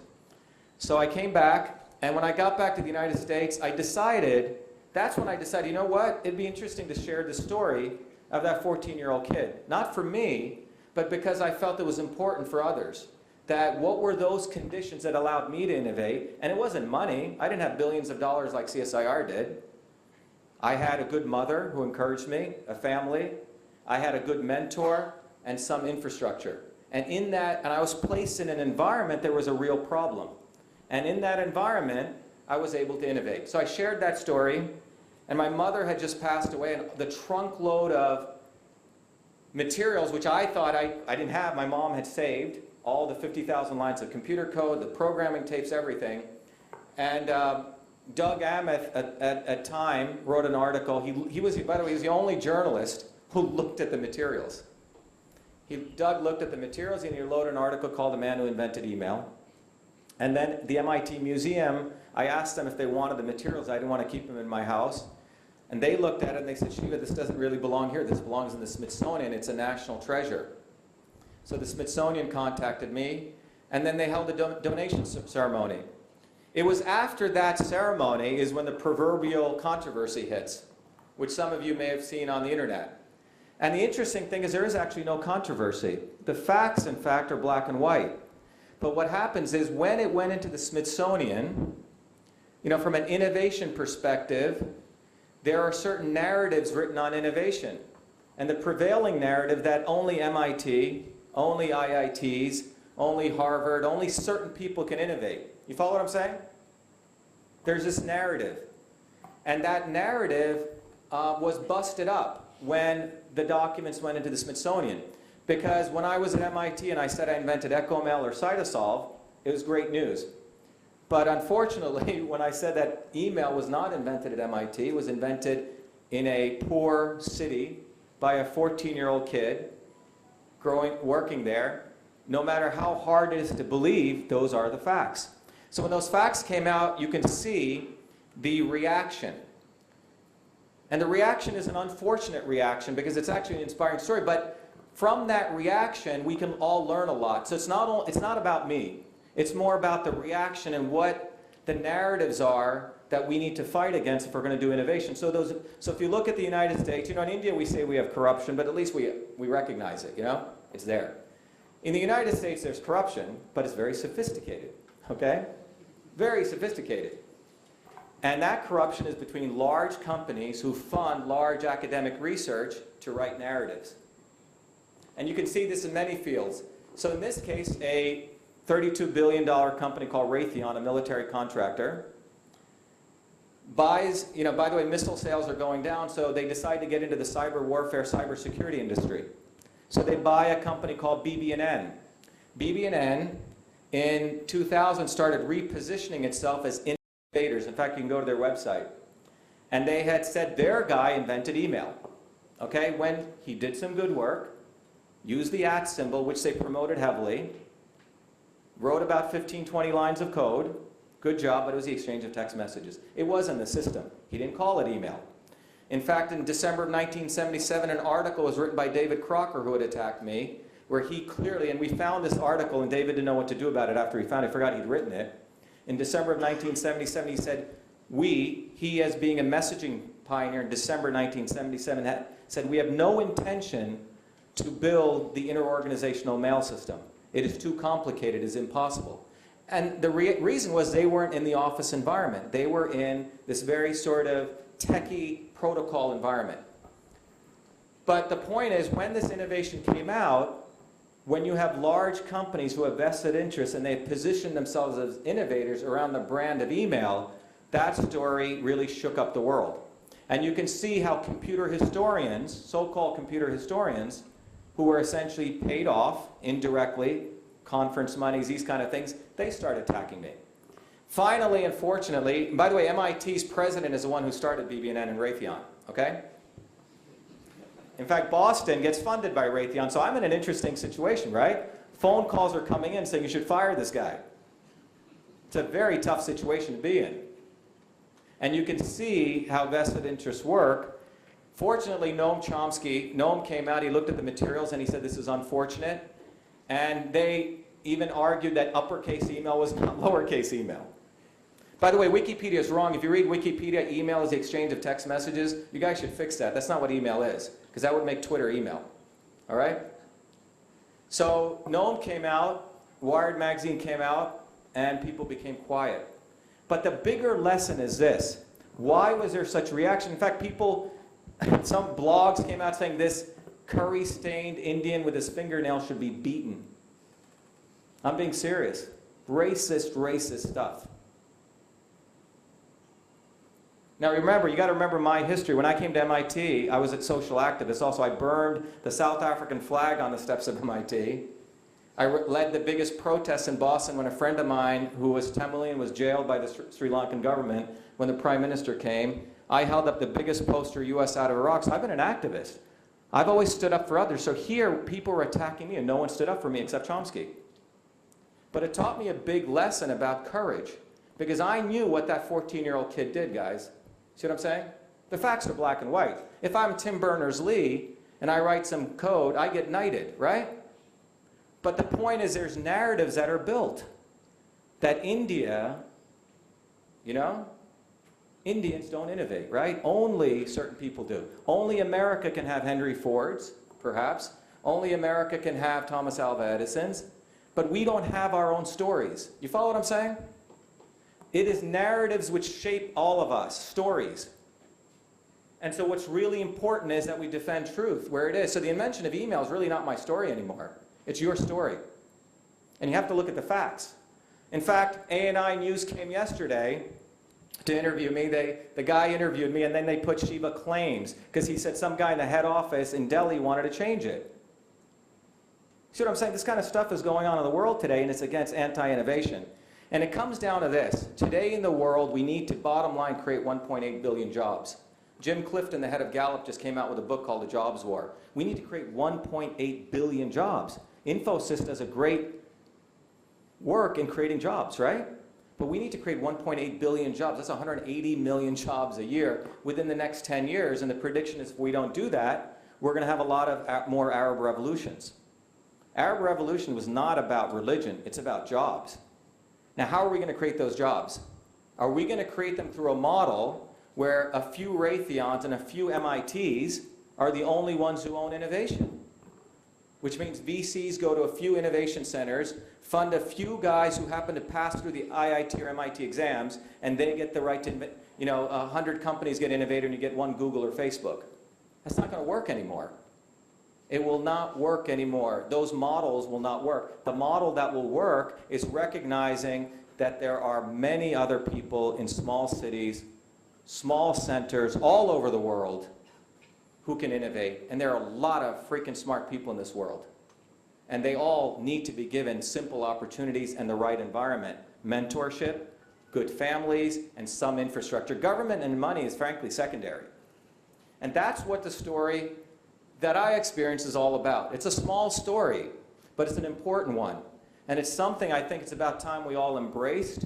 So I came back, and when I got back to the United States, that's when I decided, you know what? It'd be interesting to share the story of that 14-year-old kid. Not for me, but because I felt it was important for others. That what were those conditions that allowed me to innovate? And it wasn't money. I didn't have billions of dollars like CSIR did. I had a good mother who encouraged me, a family. I had a good mentor and some infrastructure. And I was placed in an environment there was a real problem. And in that environment, I was able to innovate. So I shared that story, and my mother had just passed away, and the trunk load of materials, which I thought I didn't have, my mom had saved, all the 50,000 lines of computer code, the programming tapes, everything. And Doug Amiff at Time wrote an article. He was, by the way, he was the only journalist who looked at the materials. Doug looked at the materials and he wrote an article called The Man Who Invented Email. And then the MIT Museum, I asked them if they wanted the materials. I didn't want to keep them in my house. And they looked at it and they said, Shiva, this doesn't really belong here. This belongs in the Smithsonian. It's a national treasure. So the Smithsonian contacted me, and then they held a donation ceremony. It was after that ceremony is when the proverbial controversy hits, which some of you may have seen on the internet. And the interesting thing is there is actually no controversy. The facts, in fact, are black and white. But what happens is when it went into the Smithsonian, from an innovation perspective, there are certain narratives written on innovation. And the prevailing narrative that only MIT, only IITs, only Harvard, only certain people can innovate. You follow what I'm saying? There's this narrative. And that narrative was busted up when the documents went into the Smithsonian. Because when I was at MIT and I said I invented EchoMail or Cytosolve, it was great news. But unfortunately, when I said that email was not invented at MIT, it was invented in a poor city by a 14-year-old kid working there, no matter how hard it is to believe, those are the facts. So when those facts came out, you can see the reaction. And the reaction is an unfortunate reaction because it's actually an inspiring story. But from that reaction, we can all learn a lot. So it's not about me. It's more about the reaction and what the narratives are that we need to fight against if we're going to do innovation. So if you look at the United States, in India we say we have corruption, but at least we recognize it, It's there. In the United States there's corruption, but it's very sophisticated, okay? Very sophisticated. And that corruption is between large companies who fund large academic research to write narratives. And you can see this in many fields. So in this case, a $32 billion company called Raytheon, a military contractor, buys, by the way, missile sales are going down, so they decide to get into the cyber warfare, cybersecurity industry. So they buy a company called BB&N. BB&N in 2000 started repositioning itself as innovators. In fact, you can go to their website. And they had said their guy invented email. Okay, when he did some good work, used the @ symbol, which they promoted heavily, wrote about 15, 20 lines of code, good job, but it was the exchange of text messages. It was in the system. He didn't call it email. In fact, in December of 1977, an article was written by David Crocker, who had attacked me, where he clearly, and we found this article, and David didn't know what to do about it after he found it. He forgot he'd written it. In December of 1977, he said, he as being a messaging pioneer in December 1977, said, we have no intention to build the interorganizational mail system. It is too complicated, it is impossible. And the reason was they weren't in the office environment. They were in this very sort of techie protocol environment. But the point is, when this innovation came out, when you have large companies who have vested interests and they position themselves as innovators around the brand of email, that story really shook up the world. And you can see how computer historians, so-called computer historians, who were essentially paid off indirectly, conference monies, these kind of things, they start attacking me. Finally, unfortunately, and by the way, MIT's president is the one who started BBNN and Raytheon, okay? In fact, Boston gets funded by Raytheon, so I'm in an interesting situation, right? Phone calls are coming in saying you should fire this guy. It's a very tough situation to be in. And you can see how vested interests work. Fortunately, Noam came out, he looked at the materials and he said this is unfortunate. And they even argued that uppercase email was not lowercase email. By the way, Wikipedia is wrong. If you read Wikipedia, email is the exchange of text messages. You guys should fix that. That's not what email is, because that would make Twitter email. All right? So Noam came out, Wired magazine came out, and people became quiet. But the bigger lesson is this. Why was there such reaction? In fact, some blogs came out saying this curry-stained Indian with his fingernails should be beaten. I'm being serious. Racist stuff. Now remember, you got to remember my history. When I came to MIT, I was a social activist. Also, I burned the South African flag on the steps of MIT. I led the biggest protests in Boston when a friend of mine who was Tamilian was jailed by the Sri Lankan government when the Prime Minister came. I held up the biggest poster US out of Iraq. So I've been an activist. I've always stood up for others. So here, people were attacking me and no one stood up for me except Chomsky. But it taught me a big lesson about courage, because I knew what that 14-year-old kid did, guys. See what I'm saying? The facts are black and white. If I'm Tim Berners-Lee and I write some code, I get knighted, right? But the point is there's narratives that are built. That India, Indians don't innovate, right? Only certain people do. Only America can have Henry Fords, perhaps. Only America can have Thomas Alva Edisons. But we don't have our own stories. You follow what I'm saying? It is narratives which shape all of us, stories. And so what's really important is that we defend truth where it is. So the invention of email is really not my story anymore. It's your story. And you have to look at the facts. In fact, ANI News came yesterday to interview me. The guy interviewed me, and then they put Shiva claims, because he said some guy in the head office in Delhi wanted to change it. See what I'm saying? This kind of stuff is going on in the world today, and it's against anti-innovation. And it comes down to this. Today in the world, we need to, bottom line, create 1.8 billion jobs. Jim Clifton, the head of Gallup, just came out with a book called The Jobs War. We need to create 1.8 billion jobs. Infosys does a great work in creating jobs, right? But we need to create 1.8 billion jobs. That's 180 million jobs a year within the next 10 years. And the prediction is if we don't do that, we're going to have a lot of more Arab revolutions. Arab revolution was not about religion. It's about jobs. Now, how are we going to create those jobs? Are we going to create them through a model where a few Raytheons and a few MITs are the only ones who own innovation? Which means VCs go to a few innovation centers, fund a few guys who happen to pass through the IIT or MIT exams, and they get the right to, 100 companies get innovated and you get one Google or Facebook. That's not going to work anymore. It will not work anymore. Those models will not work. The model that will work is recognizing that there are many other people in small cities, small centers all over the world who can innovate. And there are a lot of freaking smart people in this world. And they all need to be given simple opportunities and the right environment. Mentorship, good families, and some infrastructure. Government and money is frankly secondary. And that's what the story that I experience is all about. It's a small story, but it's an important one. And it's something I think it's about time we all embraced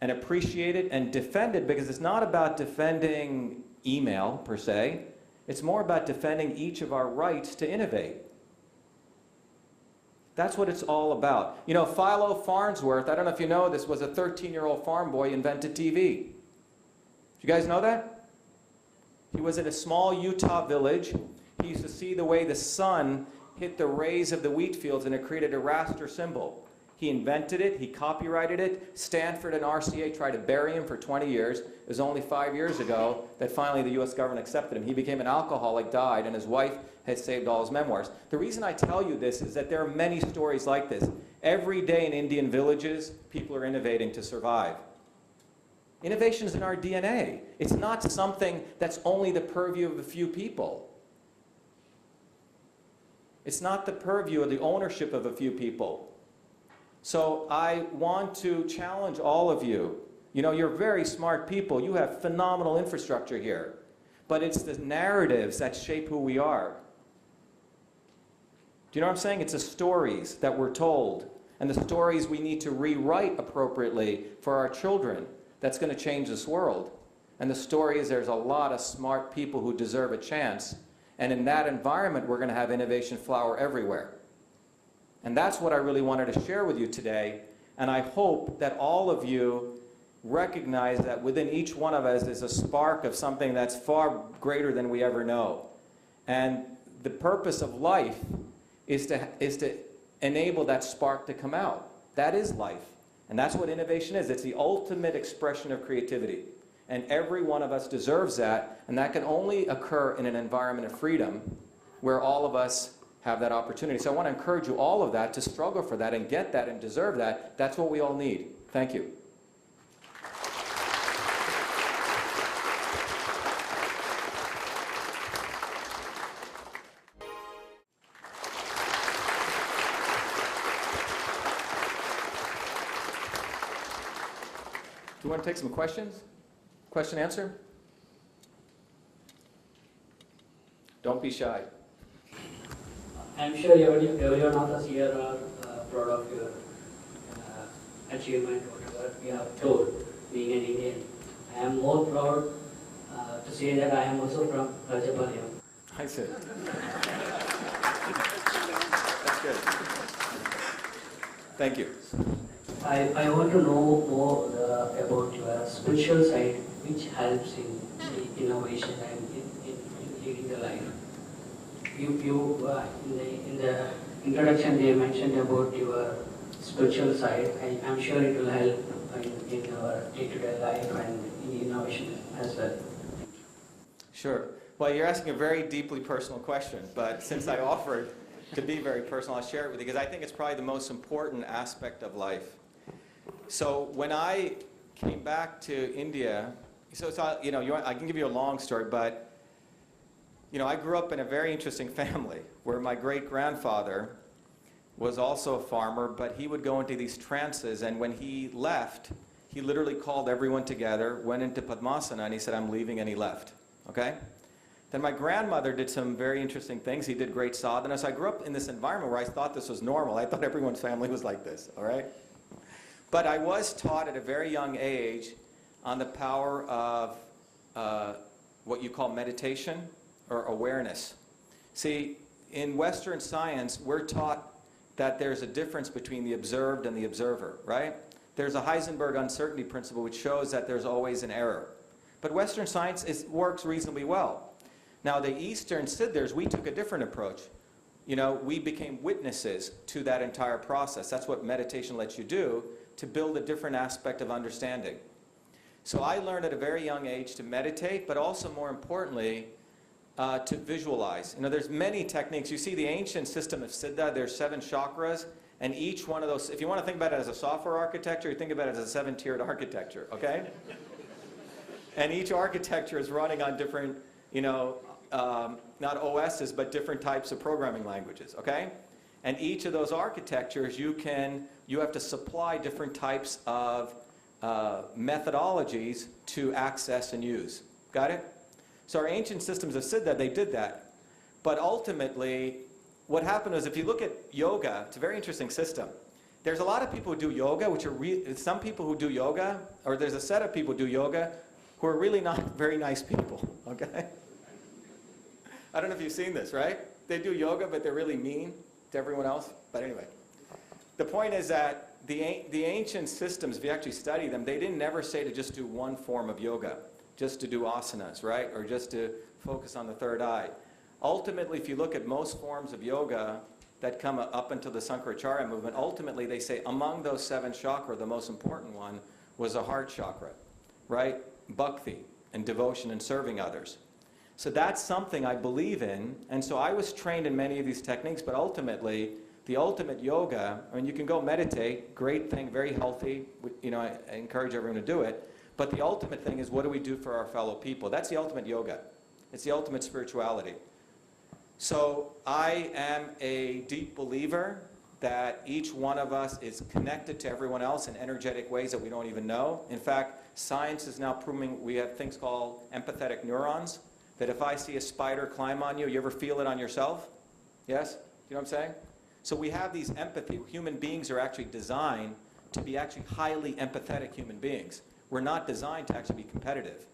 and appreciated and defended, because it's not about defending email per se. It's more about defending each of our rights to innovate. That's what it's all about. Philo Farnsworth, I don't know if you know this, was a 13-year-old farm boy, invented TV. Do you guys know that? He was in a small Utah village. He used to see the way the sun hit the rays of the wheat fields, and it created a raster symbol. He invented it. He copyrighted it. Stanford and RCA tried to bury him for 20 years. It was only 5 years ago that finally the US government accepted him. He became an alcoholic, died, and his wife had saved all his memoirs. The reason I tell you this is that there are many stories like this. Every day in Indian villages, people are innovating to survive. Innovation is in our DNA. It's not something that's only the purview of a few people. It's not the purview or the ownership of a few people. So I want to challenge all of you. You know, you're very smart people. You have phenomenal infrastructure here. But it's the narratives that shape who we are. Do you know what I'm saying? It's the stories that we're told and the stories we need to rewrite appropriately for our children that's going to change this world. And the story is there's a lot of smart people who deserve a chance. And in that environment, we're going to have innovation flower everywhere. And that's what I really wanted to share with you today. And I hope that all of you recognize that within each one of us is a spark of something that's far greater than we ever know. And the purpose of life is to enable that spark to come out. That is life. And that's what innovation is. It's the ultimate expression of creativity. And every one of us deserves that. And that can only occur in an environment of freedom where all of us have that opportunity. So I want to encourage you, all of that, to struggle for that and get that and deserve that. That's what we all need. Thank you. Do you want to take some questions? Question answer? Don't be shy. I'm sure everyone of us here are proud of your achievement, whatever you have told, being an Indian. I am more proud to say that I am also from Rajapalayam. I see. That's good. Thank you. I want to know more about your spiritual side, which helps in the innovation and in leading the life. In the introduction, they mentioned about your spiritual side. I'm sure it will help in our day-to-day life and in innovation as well. Sure. Well, you're asking a very deeply personal question, but since I offered to be very personal, I'll share it with you because I think it's probably the most important aspect of life. So when I came back to India, I can give you a long story, but I grew up in a very interesting family where my great-grandfather was also a farmer, but he would go into these trances, and when he left, he literally called everyone together, went into Padmasana, and he said, "I'm leaving," and he left. Okay? Then my grandmother did some very interesting things. He did great sadhana. So I grew up in this environment where I thought this was normal. I thought everyone's family was like this, all right? But I was taught at a very young age on the power of what you call meditation or awareness. See, in Western science, we're taught that there's a difference between the observed and the observer, right? There's a Heisenberg uncertainty principle which shows that there's always an error. But Western science works reasonably well. Now, the Eastern Siddhars, we took a different approach. We became witnesses to that entire process. That's what meditation lets you do, to build a different aspect of understanding. So I learned at a very young age to meditate, but also more importantly, to visualize. There's many techniques. You see the ancient system of Siddha, there's 7 chakras, and each one of those, if you want to think about it as a software architecture, you think about it as a 7-tiered architecture, okay? And each architecture is running on different, not OSs, but different types of programming languages, okay? And each of those architectures, you have to supply different types of methodologies to access and use. Got it? So our ancient systems of Siddha, they did that. But ultimately, what happened was, if you look at yoga, it's a very interesting system. There's a lot of people who do yoga, some people who do yoga, or there's a set of people who do yoga who are really not very nice people, okay? I don't know if you've seen this, right? They do yoga, but they're really mean to everyone else. But anyway, the point is that the ancient systems, if you actually study them, they didn't never say to just do one form of yoga, just to do asanas, right? Or just to focus on the third eye. Ultimately, if you look at most forms of yoga that come up until the Sankaracharya movement, ultimately they say among those 7 chakras, the most important one was the heart chakra, right? Bhakti and devotion and serving others. So that's something I believe in, and so I was trained in many of these techniques, but ultimately, the ultimate yoga, you can go meditate, great thing, very healthy, I encourage everyone to do it, but the ultimate thing is, what do we do for our fellow people? That's the ultimate yoga. It's the ultimate spirituality. So I am a deep believer that each one of us is connected to everyone else in energetic ways that we don't even know. In fact, science is now proving we have things called empathetic neurons, that if I see a spider climb on you, you ever feel it on yourself? Yes? You know what I'm saying? So we have these empathy. Human beings are actually designed to be actually highly empathetic human beings. We're not designed to actually be competitive.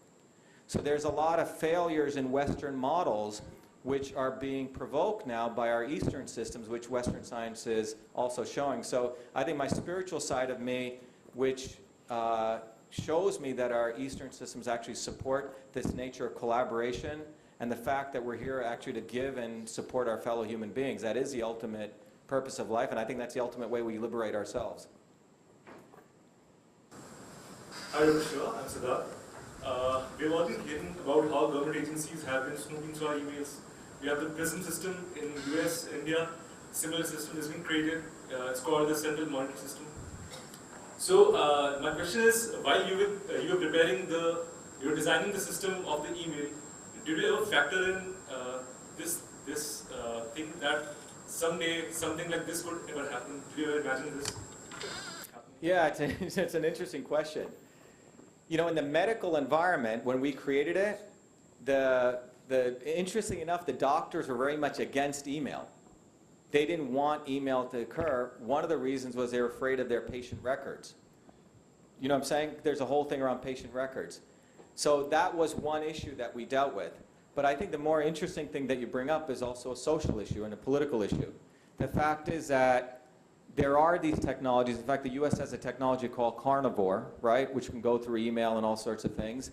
So there's a lot of failures in Western models which are being provoked now by our Eastern systems, which Western science is also showing. So I think my spiritual side of me, which shows me that our Eastern systems actually support this nature of collaboration and the fact that we're here actually to give and support our fellow human beings. That is the ultimate purpose of life, and I think that's the ultimate way we liberate ourselves. Hi, Dr. Shiva. I'm Siddharth. We've all been hearing about how government agencies have been snooping through our emails. We have the PRISM system in US, India. Similar system has been created. It's called the Central Monitoring System. So my question is, while you were preparing you were designing the system of the email, did you ever factor in this thing that someday something like this could ever happen? Did you ever imagine this happening? Yeah, it's an interesting question. You know, in the medical environment, when we created it, interesting enough, the doctors were very much against email. They didn't want email to occur. One of the reasons was they were afraid of their patient records. You know what I'm saying? There's a whole thing around patient records. So that was one issue that we dealt with. But I think the more interesting thing that you bring up is also a social issue and a political issue. The fact is that there are these technologies. In fact, the US has a technology called Carnivore, right, which can go through email and all sorts of things.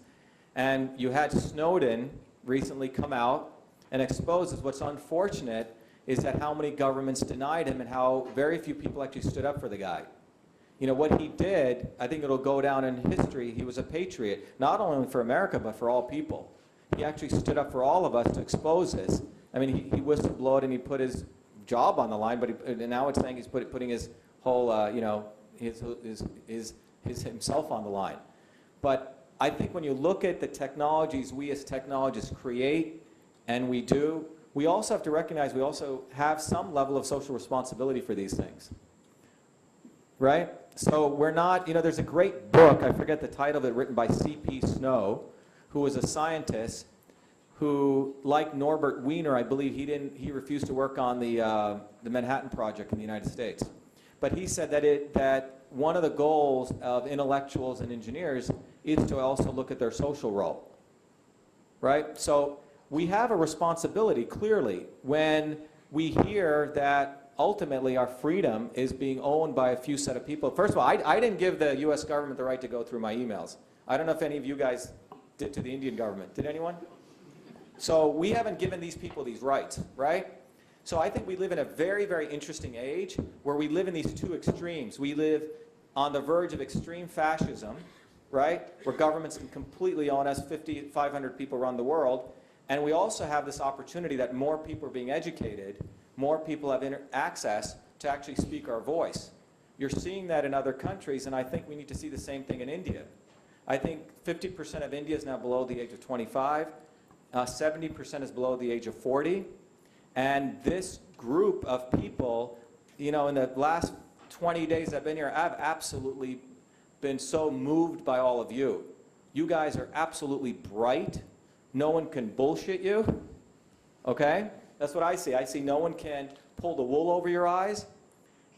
And you had Snowden recently come out and expose us. What's unfortunate is that how many governments denied him and how very few people actually stood up for the guy. You know, what he did, I think it'll go down in history. He was a patriot, not only for America, but for all people. He actually stood up for all of us to expose this. I mean, he whistleblowed and he put his job on the line, but and now it's saying he's putting his whole, you know, his himself on the line. But I think when you look at the technologies we as technologists create, and we do, we also have to recognize we also have some level of social responsibility for these things, right? So we're not, you know, there's a great book, I forget the title of it, written by C.P. Snow, who was a scientist who, like Norbert Wiener, I believe he refused to work on the Manhattan Project in the United States. But he said that one of the goals of intellectuals and engineers is to also look at their social role, right? So we have a responsibility, clearly, when we hear that ultimately our freedom is being owned by a few set of people. First of all, I didn't give the US government the right to go through my emails. I don't know if any of you guys did to the Indian government. Did anyone? So we haven't given these people these rights, right? So I think we live in a very, very interesting age where we live in these two extremes. We live on the verge of extreme fascism, right? Where governments can completely own us, 500 people run the world. And we also have this opportunity that more people are being educated, more people have access to actually speak our voice. You're seeing that in other countries, and I think we need to see the same thing in India. I think 50% of India is now below the age of 25. 70% is below the age of 40. And this group of people, you know, in the last 20 days I've been here, I've absolutely been so moved by all of you. You guys are absolutely bright. No one can bullshit you, okay? That's what I see. I see no one can pull the wool over your eyes.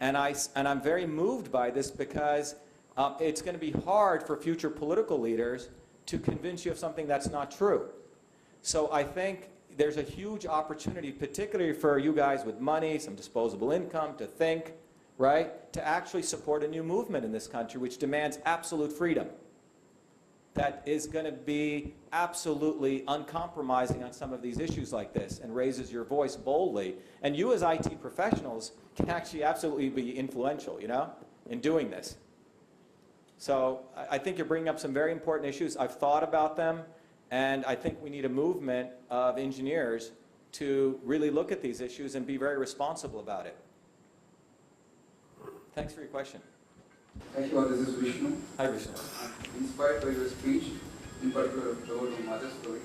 And I'm very moved by this because it's going to be hard for future political leaders to convince you of something that's not true. So I think there's a huge opportunity, particularly for you guys with money, some disposable income, to think, right, to actually support a new movement in this country which demands absolute freedom. That is going to be absolutely uncompromising on some of these issues like this and raises your voice boldly. And you as IT professionals can actually absolutely be influential, you know, in doing this. So I think you're bringing up some very important issues. I've thought about them, and I think we need a movement of engineers to really look at these issues and be very responsible about it. Thanks for your question. Thank you. This is Vishnu. Hi, Vishnu. I'm inspired by your speech, in particular about your mother's story.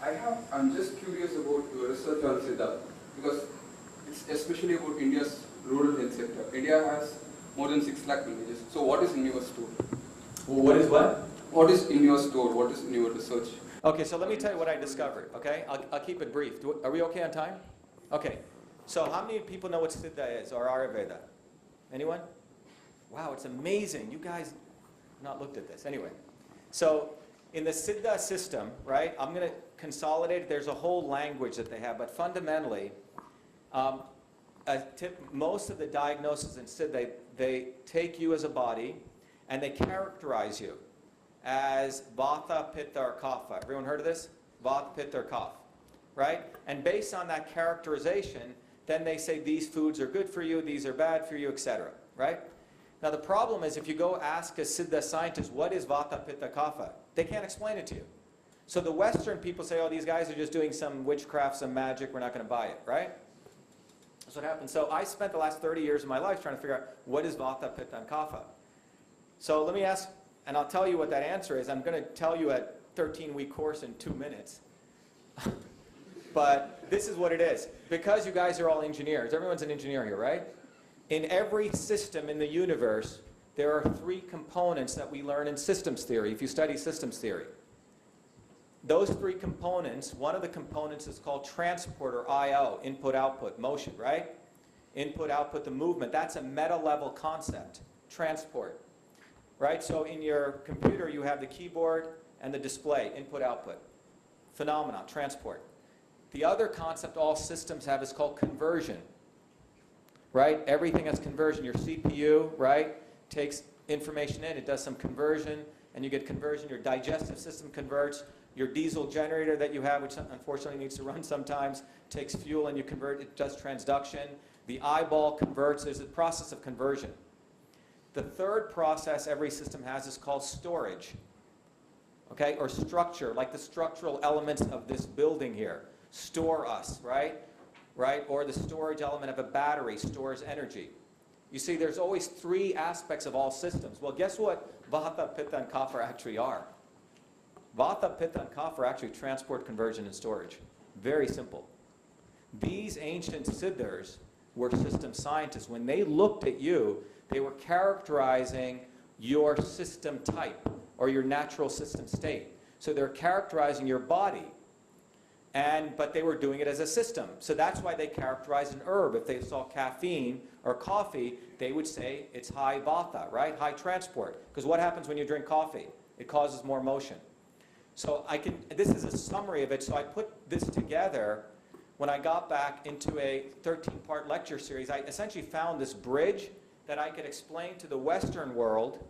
I'm just curious about your research on Siddharth, because it's especially about India's rural health sector. India has more than 6 lakh villages. So what is in your store? What is what? What is in your store? What is in your research? Okay, so let me tell you what I discovered, okay? I'll keep it brief. Are we okay on time? Okay. So how many people know what Siddha is, or Ayurveda? Anyone? Wow, it's amazing. You guys have not looked at this. Anyway, so in the Siddha system, right, I'm going to consolidate it. There's a whole language that they have, but fundamentally, most of the diagnoses in Siddha, they take you as a body, and they characterize you as Vata, Pitta, or Kapha. Everyone heard of this? Vata, Pitta, or Kapha, right? And based on that characterization, then they say these foods are good for you, these are bad for you, etc., right? Now the problem is if you go ask a Siddha scientist, what is Vata, Pitta, Kapha? They can't explain it to you. So the Western people say, oh, these guys are just doing some witchcraft, some magic, we're not going to buy it, right? That's what happened. So I spent the last 30 years of my life trying to figure out what is Vata, Pitta, and Kapha. So let me ask, and I'll tell you what that answer is. I'm going to tell you a 13-week course in 2 minutes. But this is what it is. Because you guys are all engineers, everyone's an engineer here, right? In every system in the universe, there are 3 components that we learn in systems theory, if you study systems theory. Those 3 components, one of the components is called transport, or I/O, input, output, motion, right? Input, output, the movement. That's a meta-level concept, transport, right? So in your computer, you have the keyboard and the display, input, output. Phenomena, transport. The other concept all systems have is called conversion, right? Everything has conversion. Your CPU, right, takes information in, it does some conversion, and you get conversion. Your digestive system converts. Your diesel generator that you have, which unfortunately needs to run sometimes, takes fuel and you convert, it does transduction. The eyeball converts. There's a process of conversion. The third process every system has is called storage, okay, or structure, like the structural elements of this building here. Store us, right? Right? Or the storage element of a battery stores energy. You see, there's always 3 aspects of all systems. Well, guess what Vata, Pitta, and Kapha actually are? Vata, Pitta, and Kapha are actually transport, conversion, and storage. Very simple. These ancient Siddhas were system scientists. When they looked at you, they were characterizing your system type or your natural system state. So they're characterizing your body, but they were doing it as a system. So that's why they characterized an herb. If they saw caffeine or coffee, they would say it's high Vata, right? High transport. Because what happens when you drink coffee? It causes more motion. So this is a summary of it. So I put this together when I got back into a 13-part lecture series. I essentially found this bridge that I could explain to the Western world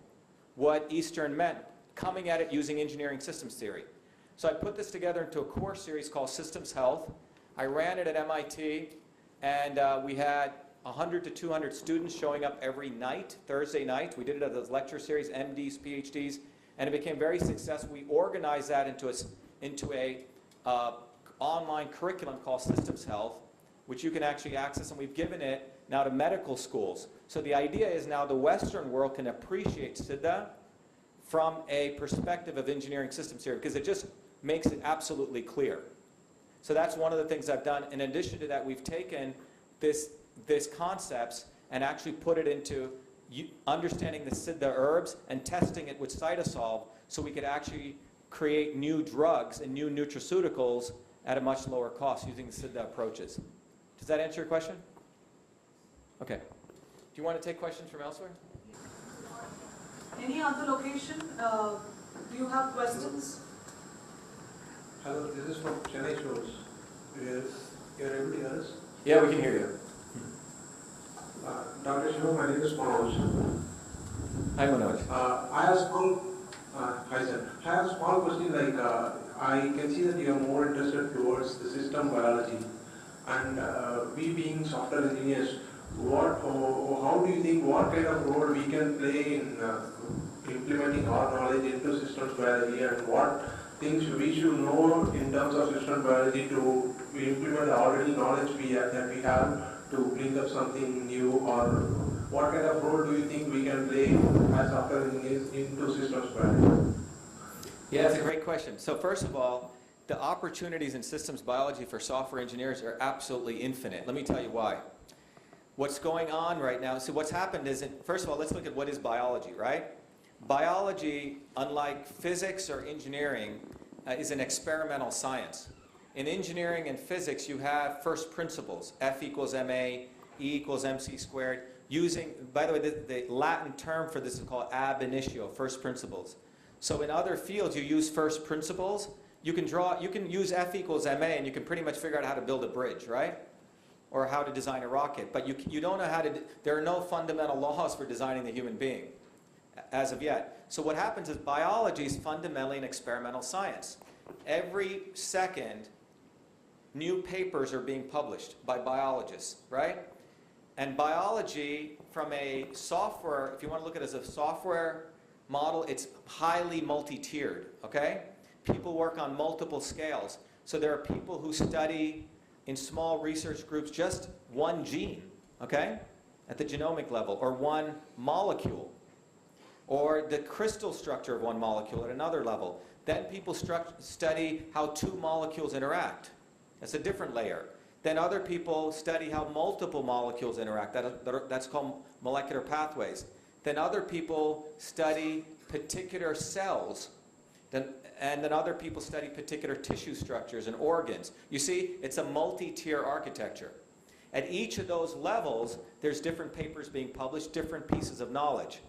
what Eastern meant, coming at it using engineering systems theory. So I put this together into a course series called Systems Health. I ran it at MIT, and we had 100 to 200 students showing up every night, Thursday night. We did it as a lecture series, MDs, PhDs, and it became very successful. We organized that into a online curriculum called Systems Health, which you can actually access, and we've given it now to medical schools. So the idea is now the Western world can appreciate Siddha from a perspective of engineering systems theory, because it just makes it absolutely clear. So that's one of the things I've done. In addition to that, we've taken this concepts and actually put it into understanding the Siddha herbs and testing it with cytosolve so we could actually create new drugs and new nutraceuticals at a much lower cost using the Siddha approaches. Does that answer your question? Okay. Do you want to take questions from elsewhere? Any other location? Do you have questions? Hello, this is from Chennai shows. Yes, you're able to hear us? Yeah, we can hear you. Dr. Shiva, my name is Manoj. Hi, Manoj. I have hi sir. I have a small question. Like I can see that you are more interested towards the system biology, and we being software engineers, how do you think what kind of role we can play in implementing our knowledge into systems biology, and what things we should know in terms of systems biology to implement the already knowledge that we have to bring up something new, or what kind of role do you think we can play as software engineers into systems biology? Yeah, that's a great question. So first of all, the opportunities in systems biology for software engineers are absolutely infinite. Let me tell you why. what's going on right now, so what's happened is, first of all, let's look at what is biology, right? Biology, unlike physics or engineering, is an experimental science. In engineering and physics, you have first principles, F equals ma, E equals mc squared, using, by the way, the Latin term for this is called ab initio, first principles. So in other fields, you use first principles. You can use F equals ma, and you can pretty much figure out how to build a bridge, right? Or how to design a rocket. But you don't know how to, there are no fundamental laws for designing the human being as of yet. So what happens is biology is fundamentally an experimental science. Every second, new papers are being published by biologists, right? And biology, from a software, if you want to look at it as a software model, it's highly multi-tiered, okay? People work on multiple scales. So there are people who study in small research groups just one gene, okay, at the genomic level, or one molecule, or the crystal structure of one molecule at another level. Then people study how two molecules interact. That's a different layer. Then other people study how multiple molecules interact. That's called molecular pathways. Then other people study particular cells. And then other people study particular tissue structures and organs. You see, it's a multi-tier architecture. At each of those levels, there's different papers being published, different pieces of knowledge.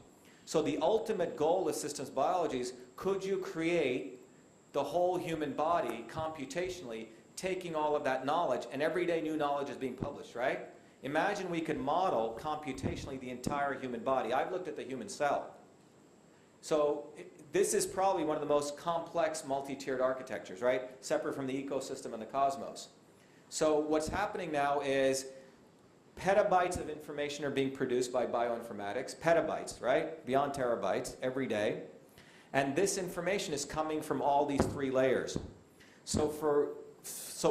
So the ultimate goal of systems biology is, could you create the whole human body computationally, taking all of that knowledge, and every day new knowledge is being published, right? Imagine we could model computationally the entire human body. I've looked at the human cell. So this is probably one of the most complex multi-tiered architectures, right? Separate from the ecosystem and the cosmos. So what's happening now is petabytes of information are being produced by bioinformatics, petabytes, right? Beyond terabytes every day. And this information is coming from all these three layers. So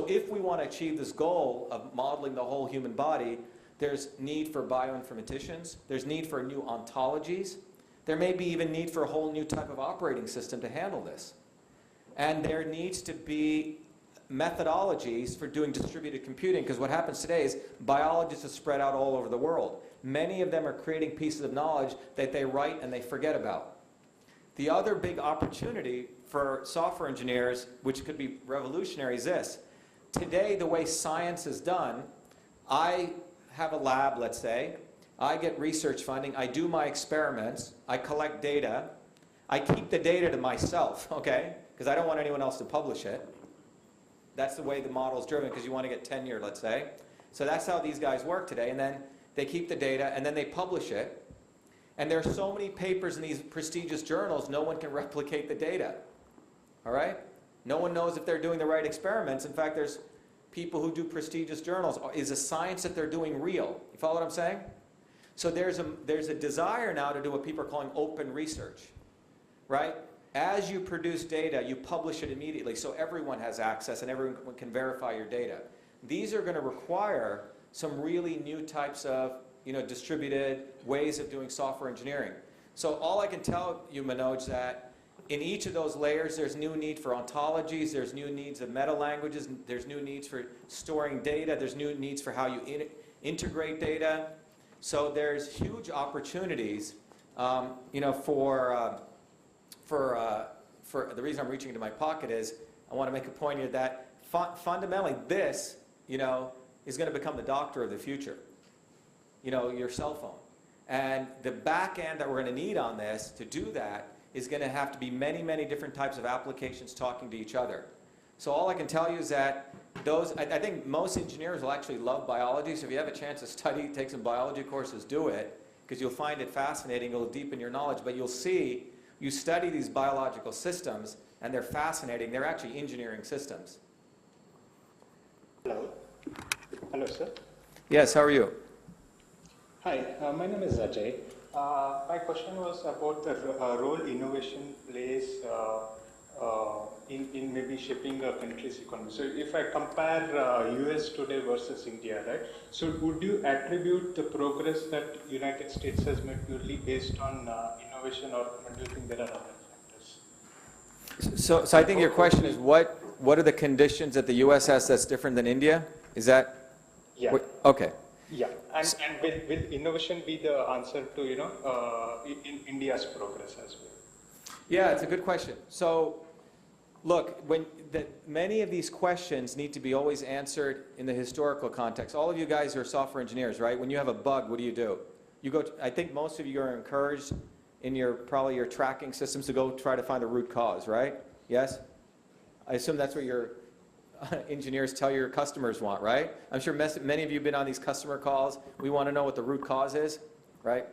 if we want to achieve this goal of modeling the whole human body, there's need for bioinformaticians, there's need for new ontologies, there may be even need for a whole new type of operating system to handle this. And there needs to be methodologies for doing distributed computing, because what happens today is biologists are spread out all over the world. Many of them are creating pieces of knowledge that they write and they forget about. The other big opportunity for software engineers, which could be revolutionary, is this. Today, the way science is done, I have a lab, let's say, I get research funding, I do my experiments, I collect data, I keep the data to myself, okay? Because I don't want anyone else to publish it. That's the way the model is driven, because you want to get tenure, let's say. So that's how these guys work today, and then they keep the data, and then they publish it. And there are so many papers in these prestigious journals, no one can replicate the data, all right? No one knows if they're doing the right experiments. In fact, there's people who do prestigious journals. Is the science that they're doing real? You follow what I'm saying? So there's a desire now to do what people are calling open research, right? As you produce data, you publish it immediately so everyone has access and everyone can verify your data. These are going to require some really new types of distributed ways of doing software engineering. So all I can tell you, Manoj, that in each of those layers, there's new need for ontologies, there's new needs of meta-languages, there's new needs for storing data, there's new needs for how you integrate data. So there's huge opportunities, for the reason I'm reaching into my pocket is I want to make a point here that fundamentally this, is going to become the doctor of the future. Your cell phone. And the back end that we're going to need on this to do that is going to have to be many, many different types of applications talking to each other. So all I can tell you is that I think most engineers will actually love biology, so if you have a chance to take some biology courses, do it, because you'll find it fascinating, it'll deepen your knowledge, but you'll see, you study these biological systems, and they're fascinating, they're actually engineering systems. Hello. Hello, sir. Yes, how are you? Hi, my name is Ajay. My question was about the role innovation plays in maybe shaping a country's economy. So if I compare US today versus India, right? So would you attribute the progress that United States has made purely based on innovation, or do you think there are other factors? So I think your question is what are the conditions that the US has that's different than India? Is that? Yeah. Okay. Yeah, and will innovation be the answer to, in India's progress as well? Yeah, it's a good question. So, look, many of these questions need to be always answered in the historical context. All of you guys are software engineers, right? When you have a bug, what do? You go. I think most of you are encouraged in probably your tracking systems to go try to find the root cause, right? Yes? I assume that's what your engineers tell your customers want, right? I'm sure many of you have been on these customer calls. We want to know what the root cause is, right?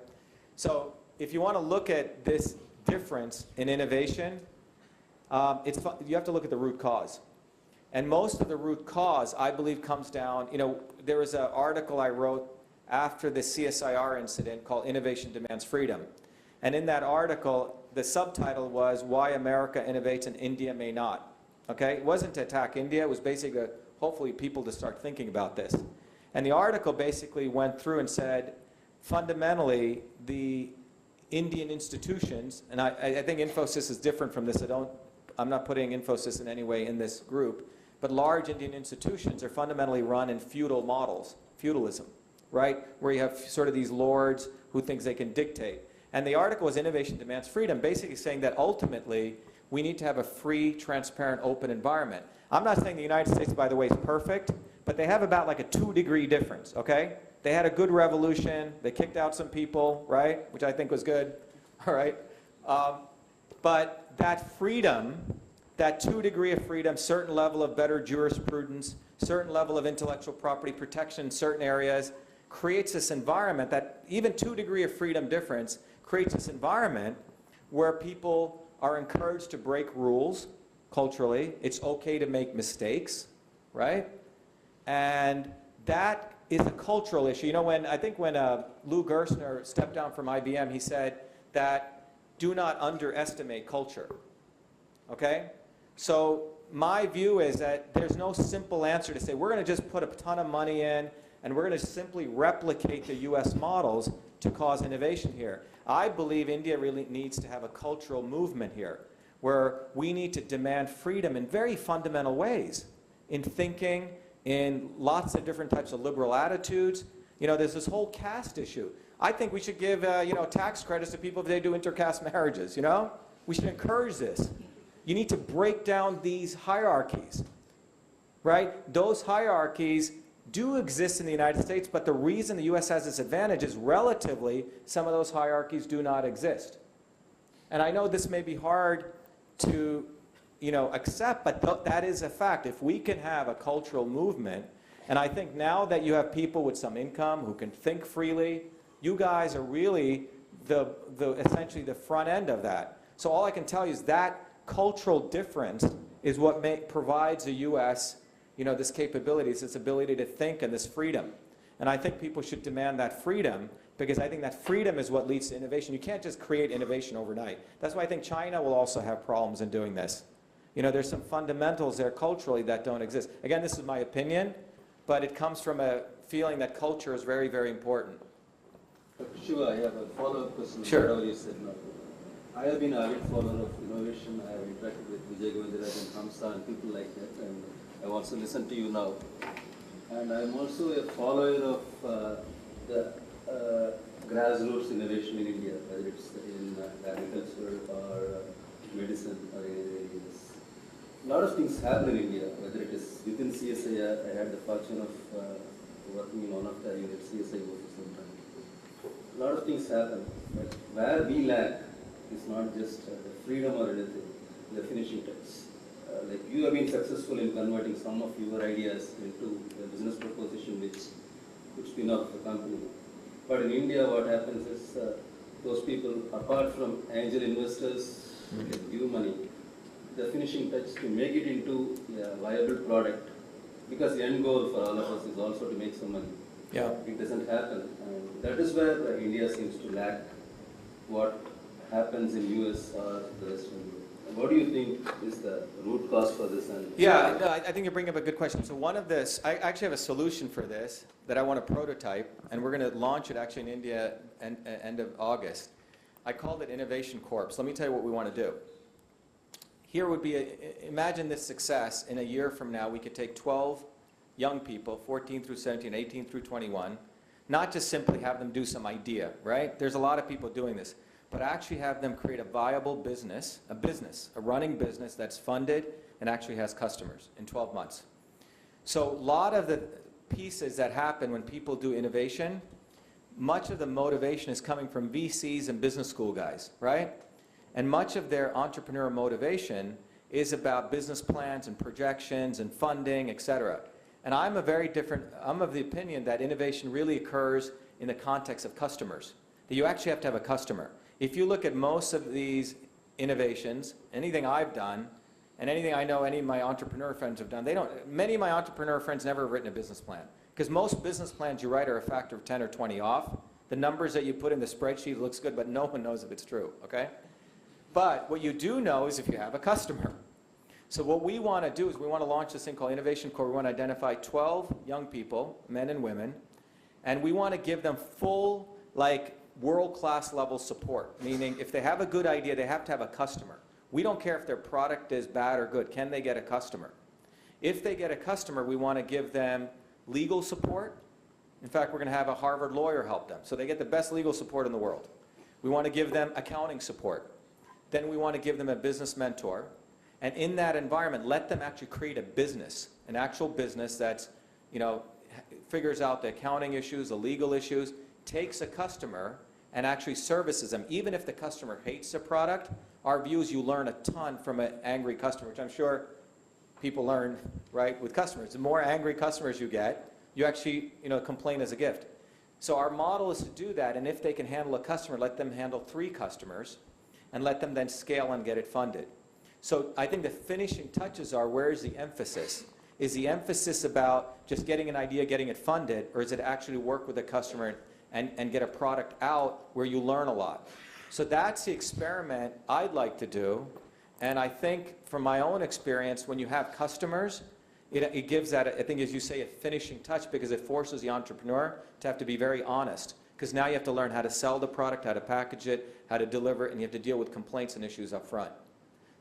So if you want to look at this difference in innovation, you have to look at the root cause. And most of the root cause, I believe, comes down, there was an article I wrote after the CSIR incident called Innovation Demands Freedom. And in that article, the subtitle was Why America Innovates and India May Not. Okay? It wasn't to attack India. It was basically, hopefully, people to start thinking about this. And the article basically went through and said, fundamentally, the Indian institutions, and I think Infosys is different from this. I'm not putting Infosys in any way in this group, but large Indian institutions are fundamentally run in feudal models, feudalism, right? Where you have sort of these lords who think they can dictate. And the article was Innovation Demands Freedom, basically saying that ultimately we need to have a free, transparent, open environment. I'm not saying the United States, by the way, is perfect, but they have about like a 2-degree difference, okay? They had a good revolution. They kicked out some people, right? Which I think was good, all right? But that freedom, that 2-degree of freedom, certain level of better jurisprudence, certain level of intellectual property protection in certain areas, creates this environment that even 2-degree of freedom difference creates this environment where people are encouraged to break rules culturally. It's okay to make mistakes, right? And that is a cultural issue. I think when Lou Gerstner stepped down from IBM, he said that do not underestimate culture, okay? So my view is that there's no simple answer to say we're going to just put a ton of money in and we're going to simply replicate the US models to cause innovation here. I believe India really needs to have a cultural movement here where we need to demand freedom in very fundamental ways in thinking, in lots of different types of liberal attitudes. There's this whole caste issue. I think we should give, tax credits to people if they do intercaste marriages, We should encourage this. You need to break down these hierarchies, right? Those hierarchies do exist in the United States, but the reason the US has this advantage is relatively some of those hierarchies do not exist. And I know this may be hard to accept, but that is a fact. If we can have a cultural movement, and I think now that you have people with some income who can think freely, you guys are really essentially the front end of that. So all I can tell you is that cultural difference is what provides the U.S. This capability, this ability to think and this freedom. And I think people should demand that freedom because I think that freedom is what leads to innovation. You can't just create innovation overnight. That's why I think China will also have problems in doing this. There's some fundamentals there culturally that don't exist. Again, this is my opinion, but it comes from a feeling that culture is very, very important. Shiva, I have a follow-up question. Sure. Whatever you said now. I have been an avid follower of innovation. I have interacted with Vijay Govindaraj and Hamsa and people like that, and I've also listened to you now. And I'm also a follower of the grassroots innovation in India, whether it's in agriculture or medicine or any other areas. A lot of things happen in India, whether it is within CSIR. I had the fortune of working in one of the units, CSI for some time. A lot of things happen, but where we lack is not just the freedom or anything, the finishing touch. Like you have been successful in converting some of your ideas into a business proposition which could spin off the company. But in India, what happens is those people, apart from angel investors who can give money, the finishing touch to make it into a viable product, because the end goal for all of us is also to make some money. Yeah. It doesn't happen, and that is where India seems to lack what happens in US or the rest of the world. What do you think is the root cause for this? Yeah, no, I think you bring up a good question. So one of this, I actually have a solution for this that I want to prototype, and we're going to launch it actually in India end of August. I called it Innovation Corps. Let me tell you what we want to do. Here would be, imagine this success. In a year from now, we could take 12 young people, 14 through 17, 18 through 21. not just simply have them do some idea, right? There's a lot of people doing this, but actually have them create a viable business, a running business that's funded and actually has customers in 12 months. So a lot of the pieces that happen when people do innovation, much of the motivation is coming from VCs and business school guys, right? And much of their entrepreneur motivation is about business plans and projections and funding, et cetera. And I'm of the opinion that innovation really occurs in the context of customers, that you actually have to have a customer. If you look at most of these innovations, anything I've done, and anything I know any of my entrepreneur friends have done, many of my entrepreneur friends never have written a business plan. Because most business plans you write are a factor of 10 or 20 off. The numbers that you put in the spreadsheet looks good, but no one knows if it's true, okay? But what you do know is if you have a customer. So what we want to do is we want to launch this thing called Innovation Core. We want to identify 12 young people, men and women, and we want to give them full, world-class level support. Meaning, if they have a good idea, they have to have a customer. We don't care if their product is bad or good. Can they get a customer? If they get a customer, we want to give them legal support. In fact, we're going to have a Harvard lawyer help them. So they get the best legal support in the world. We want to give them accounting support. Then we want to give them a business mentor. And in that environment, let them actually create a business, an actual business that's, figures out the accounting issues, the legal issues, takes a customer and actually services them. Even if the customer hates the product, our view is you learn a ton from an angry customer, which I'm sure people learn, right, with customers. The more angry customers you get, you actually, complain as a gift. So our model is to do that, and if they can handle a customer, let them handle 3 customers, and let them then scale and get it funded. So I think the finishing touches are, where is the emphasis? Is the emphasis about just getting an idea, getting it funded, or is it actually work with a customer and get a product out where you learn a lot? So that's the experiment I'd like to do. And I think from my own experience, when you have customers, it gives that, I think as you say, a finishing touch, because it forces the entrepreneur to have to be very honest. Because now you have to learn how to sell the product, how to package it, how to deliver it, and you have to deal with complaints and issues up front.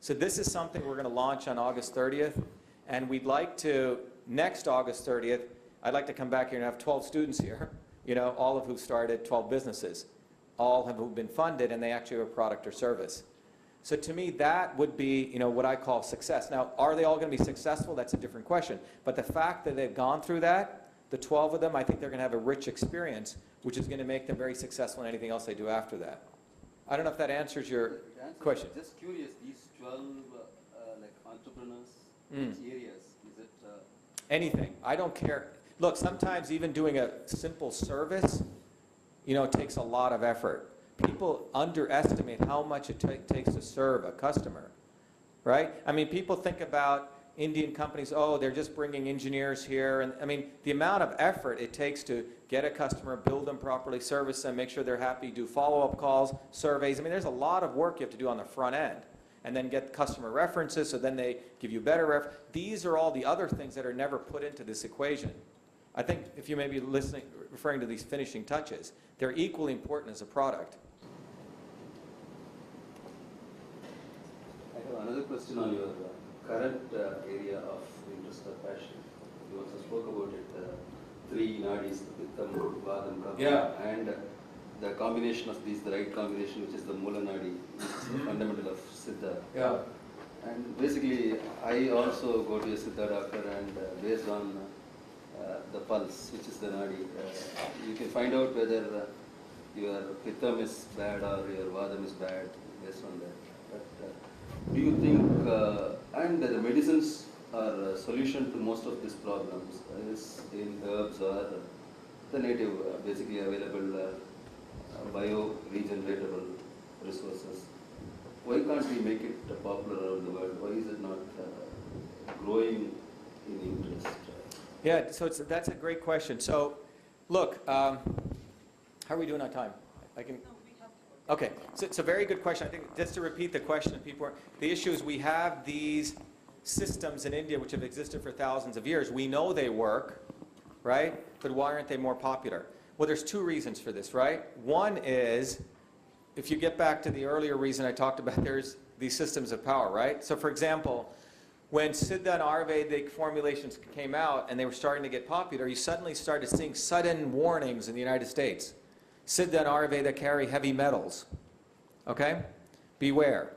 So this is something we're going to launch on August 30th. And we'd like to, next August 30th, I'd like to come back here and have 12 students here, all of who started 12 businesses. All have been funded, and they actually have a product or service. So to me, that would be, what I call success. Now, are they all going to be successful? That's a different question. But the fact that they've gone through that, the 12 of them, I think they're going to have a rich experience, which is going to make them very successful in anything else they do after that. I don't know if that answers your question. Just curious, these 12 entrepreneurs, which areas? Is it? Anything. I don't care. Look, sometimes even doing a simple service, takes a lot of effort. People underestimate how much it takes to serve a customer, right? I mean, people think about Indian companies, oh, they're just bringing engineers here. And I mean, the amount of effort it takes to get a customer, build them properly, service them, make sure they're happy, do follow-up calls, surveys. I mean, there's a lot of work you have to do on the front end. And then get customer references, so then they give you better references. These are all the other things that are never put into this equation. I think if you may be referring to these finishing touches, they're equally important as a product. I have another question on your current area of interest or passion. You also spoke about it, 3 nadis, the Pittam, Vadam, Kapha, Yeah. and the combination of these, the right combination, which is the Mula Nadi, which is the fundamental of Siddha. Yeah. And basically, I also go to a Siddha doctor, and based on the pulse, which is the Nadi, you can find out whether your Pittam is bad or your Vadam is bad based on that. But do you think, and the medicines are a solution to most of these problems, is in herbs or the native, basically available bio-regeneratable resources. Why can't we make it popular around the world? Why is it not growing in interest? Yeah, so that's a great question. So, look, how are we doing on time? I can. Okay, so it's a very good question. I think just to repeat the question, the issue is we have these systems in India which have existed for thousands of years. We know they work, right? But why aren't they more popular? Well, there's 2 reasons for this, right? One is, if you get back to the earlier reason I talked about, there's these systems of power, right? So for example, when Siddha and Ayurvedic formulations came out and they were starting to get popular, you suddenly started seeing sudden warnings in the United States. Siddha and Ayurveda carry heavy metals. Okay? Beware.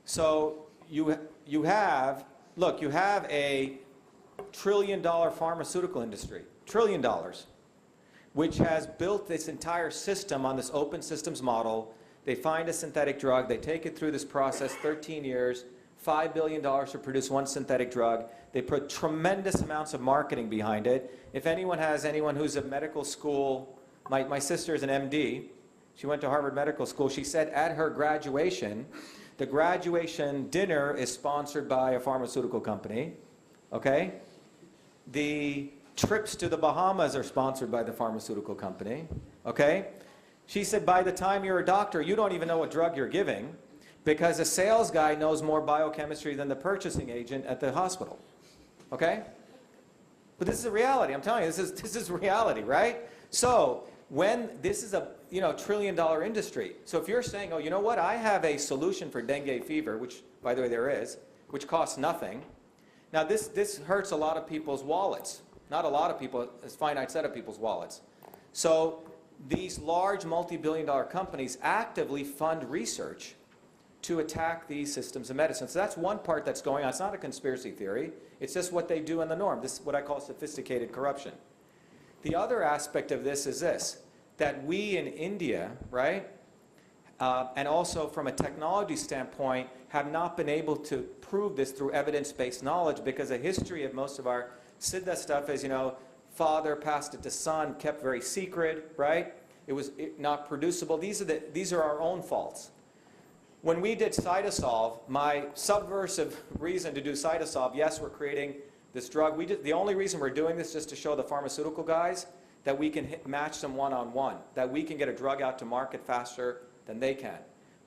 So you have a $1 trillion pharmaceutical industry, $1 trillion, which has built this entire system on this open systems model. They find a synthetic drug, they take it through this process, 13 years, $5 billion to produce one synthetic drug. They put tremendous amounts of marketing behind it. If anyone who's at medical school, my sister is an MD. She went to Harvard Medical School. She said at her graduation, the graduation dinner is sponsored by a pharmaceutical company. Okay? The trips to the Bahamas are sponsored by the pharmaceutical company. Okay? She said by the time you're a doctor, you don't even know what drug you're giving, because a sales guy knows more biochemistry than the purchasing agent at the hospital. Okay? But this is a reality. I'm telling you, this is reality, right? So when this is a $1 trillion industry, so if you're saying, oh, you know what, I have a solution for dengue fever, which by the way there is, which costs nothing. Now this hurts a lot of people's wallets. Not a lot of people, a finite set of people's wallets. So these large multi-billion-dollar companies actively fund research to attack these systems of medicine. So that's one part that's going on. It's not a conspiracy theory. It's just what they do in the norm. This is what I call sophisticated corruption. The other aspect of this is this, that we in India, right, and also from a technology standpoint, have not been able to prove this through evidence-based knowledge, because the history of most of our Siddha stuff is, father passed it to son, kept very secret, right? It was not producible. These are our own faults. When we did Cytosolve, my subversive reason to do Cytosolve, yes, we're creating this drug. The only reason we're doing this is just to show the pharmaceutical guys that we can match them one-on-one, that we can get a drug out to market faster than they can.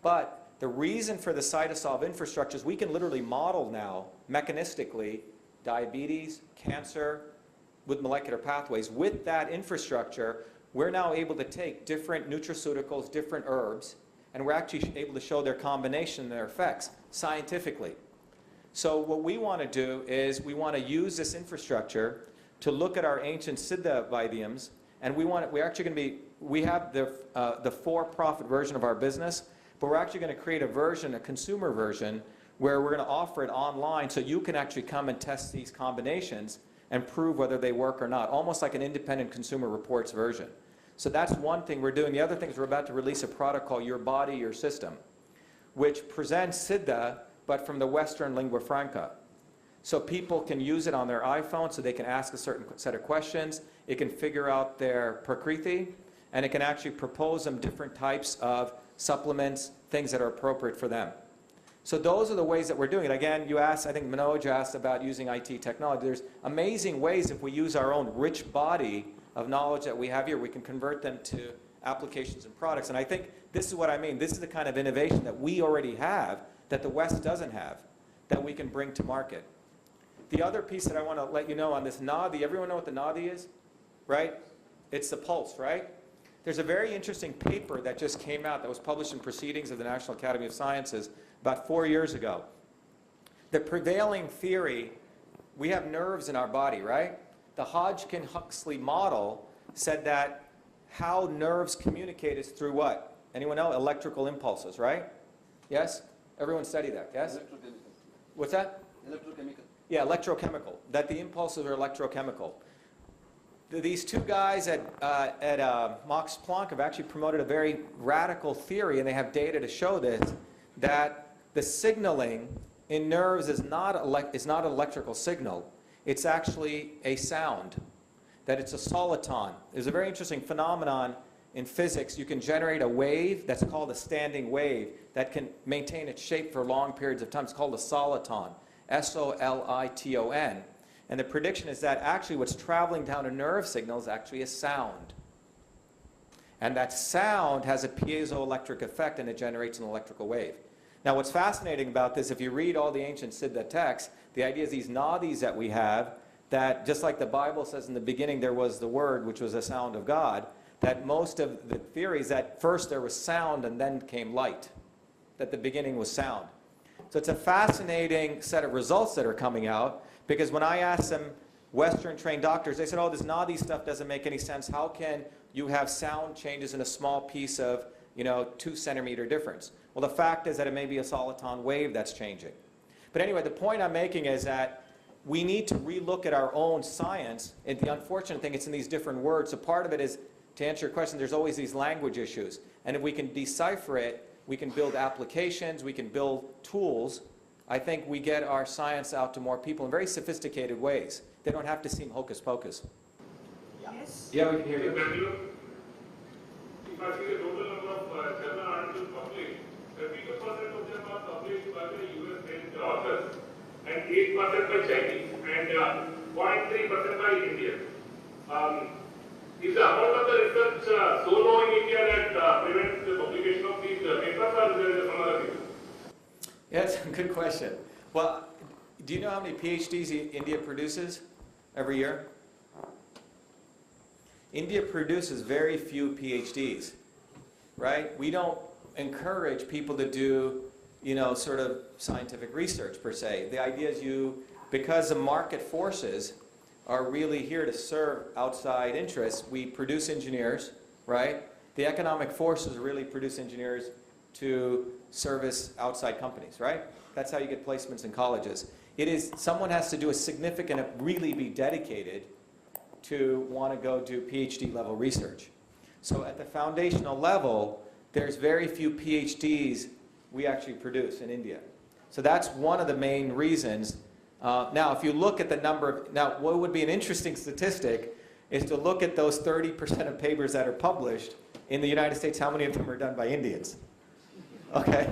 But the reason for the Cytosolve infrastructure is we can literally model now, mechanistically, diabetes, cancer, with molecular pathways. With that infrastructure, we're now able to take different nutraceuticals, different herbs, and we're actually able to show their combination and their effects scientifically. So what we want to do is we want to use this infrastructure to look at our ancient Siddha Vaidyams, and we have the for-profit version of our business, but we're actually going to create a consumer version, where we're going to offer it online so you can actually come and test these combinations and prove whether they work or not, almost like an independent consumer reports version. So that's one thing we're doing. The other thing is we're about to release a product called Your Body, Your System, which presents Siddha, but from the Western lingua franca. So people can use it on their iPhone, so they can ask a certain set of questions. It can figure out their prakriti, and it can actually propose them different types of supplements, things that are appropriate for them. So those are the ways that we're doing it. Again, you asked, I think Manoj asked about using IT technology. There's amazing ways if we use our own rich body of knowledge that we have here, we can convert them to applications and products. And I think this is what I mean. This is the kind of innovation that we already have, that the West doesn't have, that we can bring to market. The other piece that I want to let you know on this Nadi, everyone know what the Nadi is? Right? It's the pulse, right? There's a very interesting paper that just came out that was published in Proceedings of the National Academy of Sciences about 4 years ago. The prevailing theory, we have nerves in our body, right? The Hodgkin-Huxley model said that how nerves communicate is through what? Anyone know? Electrical impulses, right? Yes? Everyone study that, yes? Electrochemical. What's that? Electrochemical. Yeah, electrochemical. That the impulses are electrochemical. These two guys at Max Planck have actually promoted a very radical theory, and they have data to show this, that the signaling in nerves is not an electrical signal. It's actually a sound, that it's a soliton. There's a very interesting phenomenon in physics. You can generate a wave that's called a standing wave that can maintain its shape for long periods of time. It's called a soliton, S-O-L-I-T-O-N. And the prediction is that actually what's traveling down a nerve signal is actually a sound. And that sound has a piezoelectric effect, and it generates an electrical wave. Now what's fascinating about this, if you read all the ancient Siddha texts, the idea is these nadis that we have, that just like the Bible says in the beginning there was the Word, which was the sound of God, that most of the theories that first there was sound and then came light, that the beginning was sound. So it's a fascinating set of results that are coming out, because when I asked some Western trained doctors, they said, oh, this NADI stuff doesn't make any sense. How can you have sound changes in a small piece of, 2 centimeter difference? Well, the fact is that it may be a soliton wave that's changing. But anyway, the point I'm making is that we need to relook at our own science. And the unfortunate thing, it's in these different words. So part of it is, to answer your question, there's always these language issues. And if we can decipher it, we can build applications, we can build tools. I think we get our science out to more people in very sophisticated ways. They don't have to seem hocus pocus. Yes. Yeah, we can hear you. If I see the total number of journal articles published, 32% of them are published by the US-based authors, and 8% by Chinese, and 0.3% by Indian. Is the amount of the research so low in India that prevents the publication of these papers, or is there some other reason? Yes, good question. Well, do you know how many PhDs India produces every year? India produces very few PhDs, right? We don't encourage people to do, sort of scientific research per se. The idea is because the market forces are really here to serve outside interests, we produce engineers, right? The economic forces really produce engineers to service outside companies, right? That's how you get placements in colleges. Someone has to do a significant, really be dedicated to want to go do PhD level research. So at the foundational level, there's very few PhDs we actually produce in India. So that's one of the main reasons. Now, if you look at the number of, now what would be an interesting statistic is to look at those 30% of papers that are published in the United States, how many of them are done by Indians? Okay?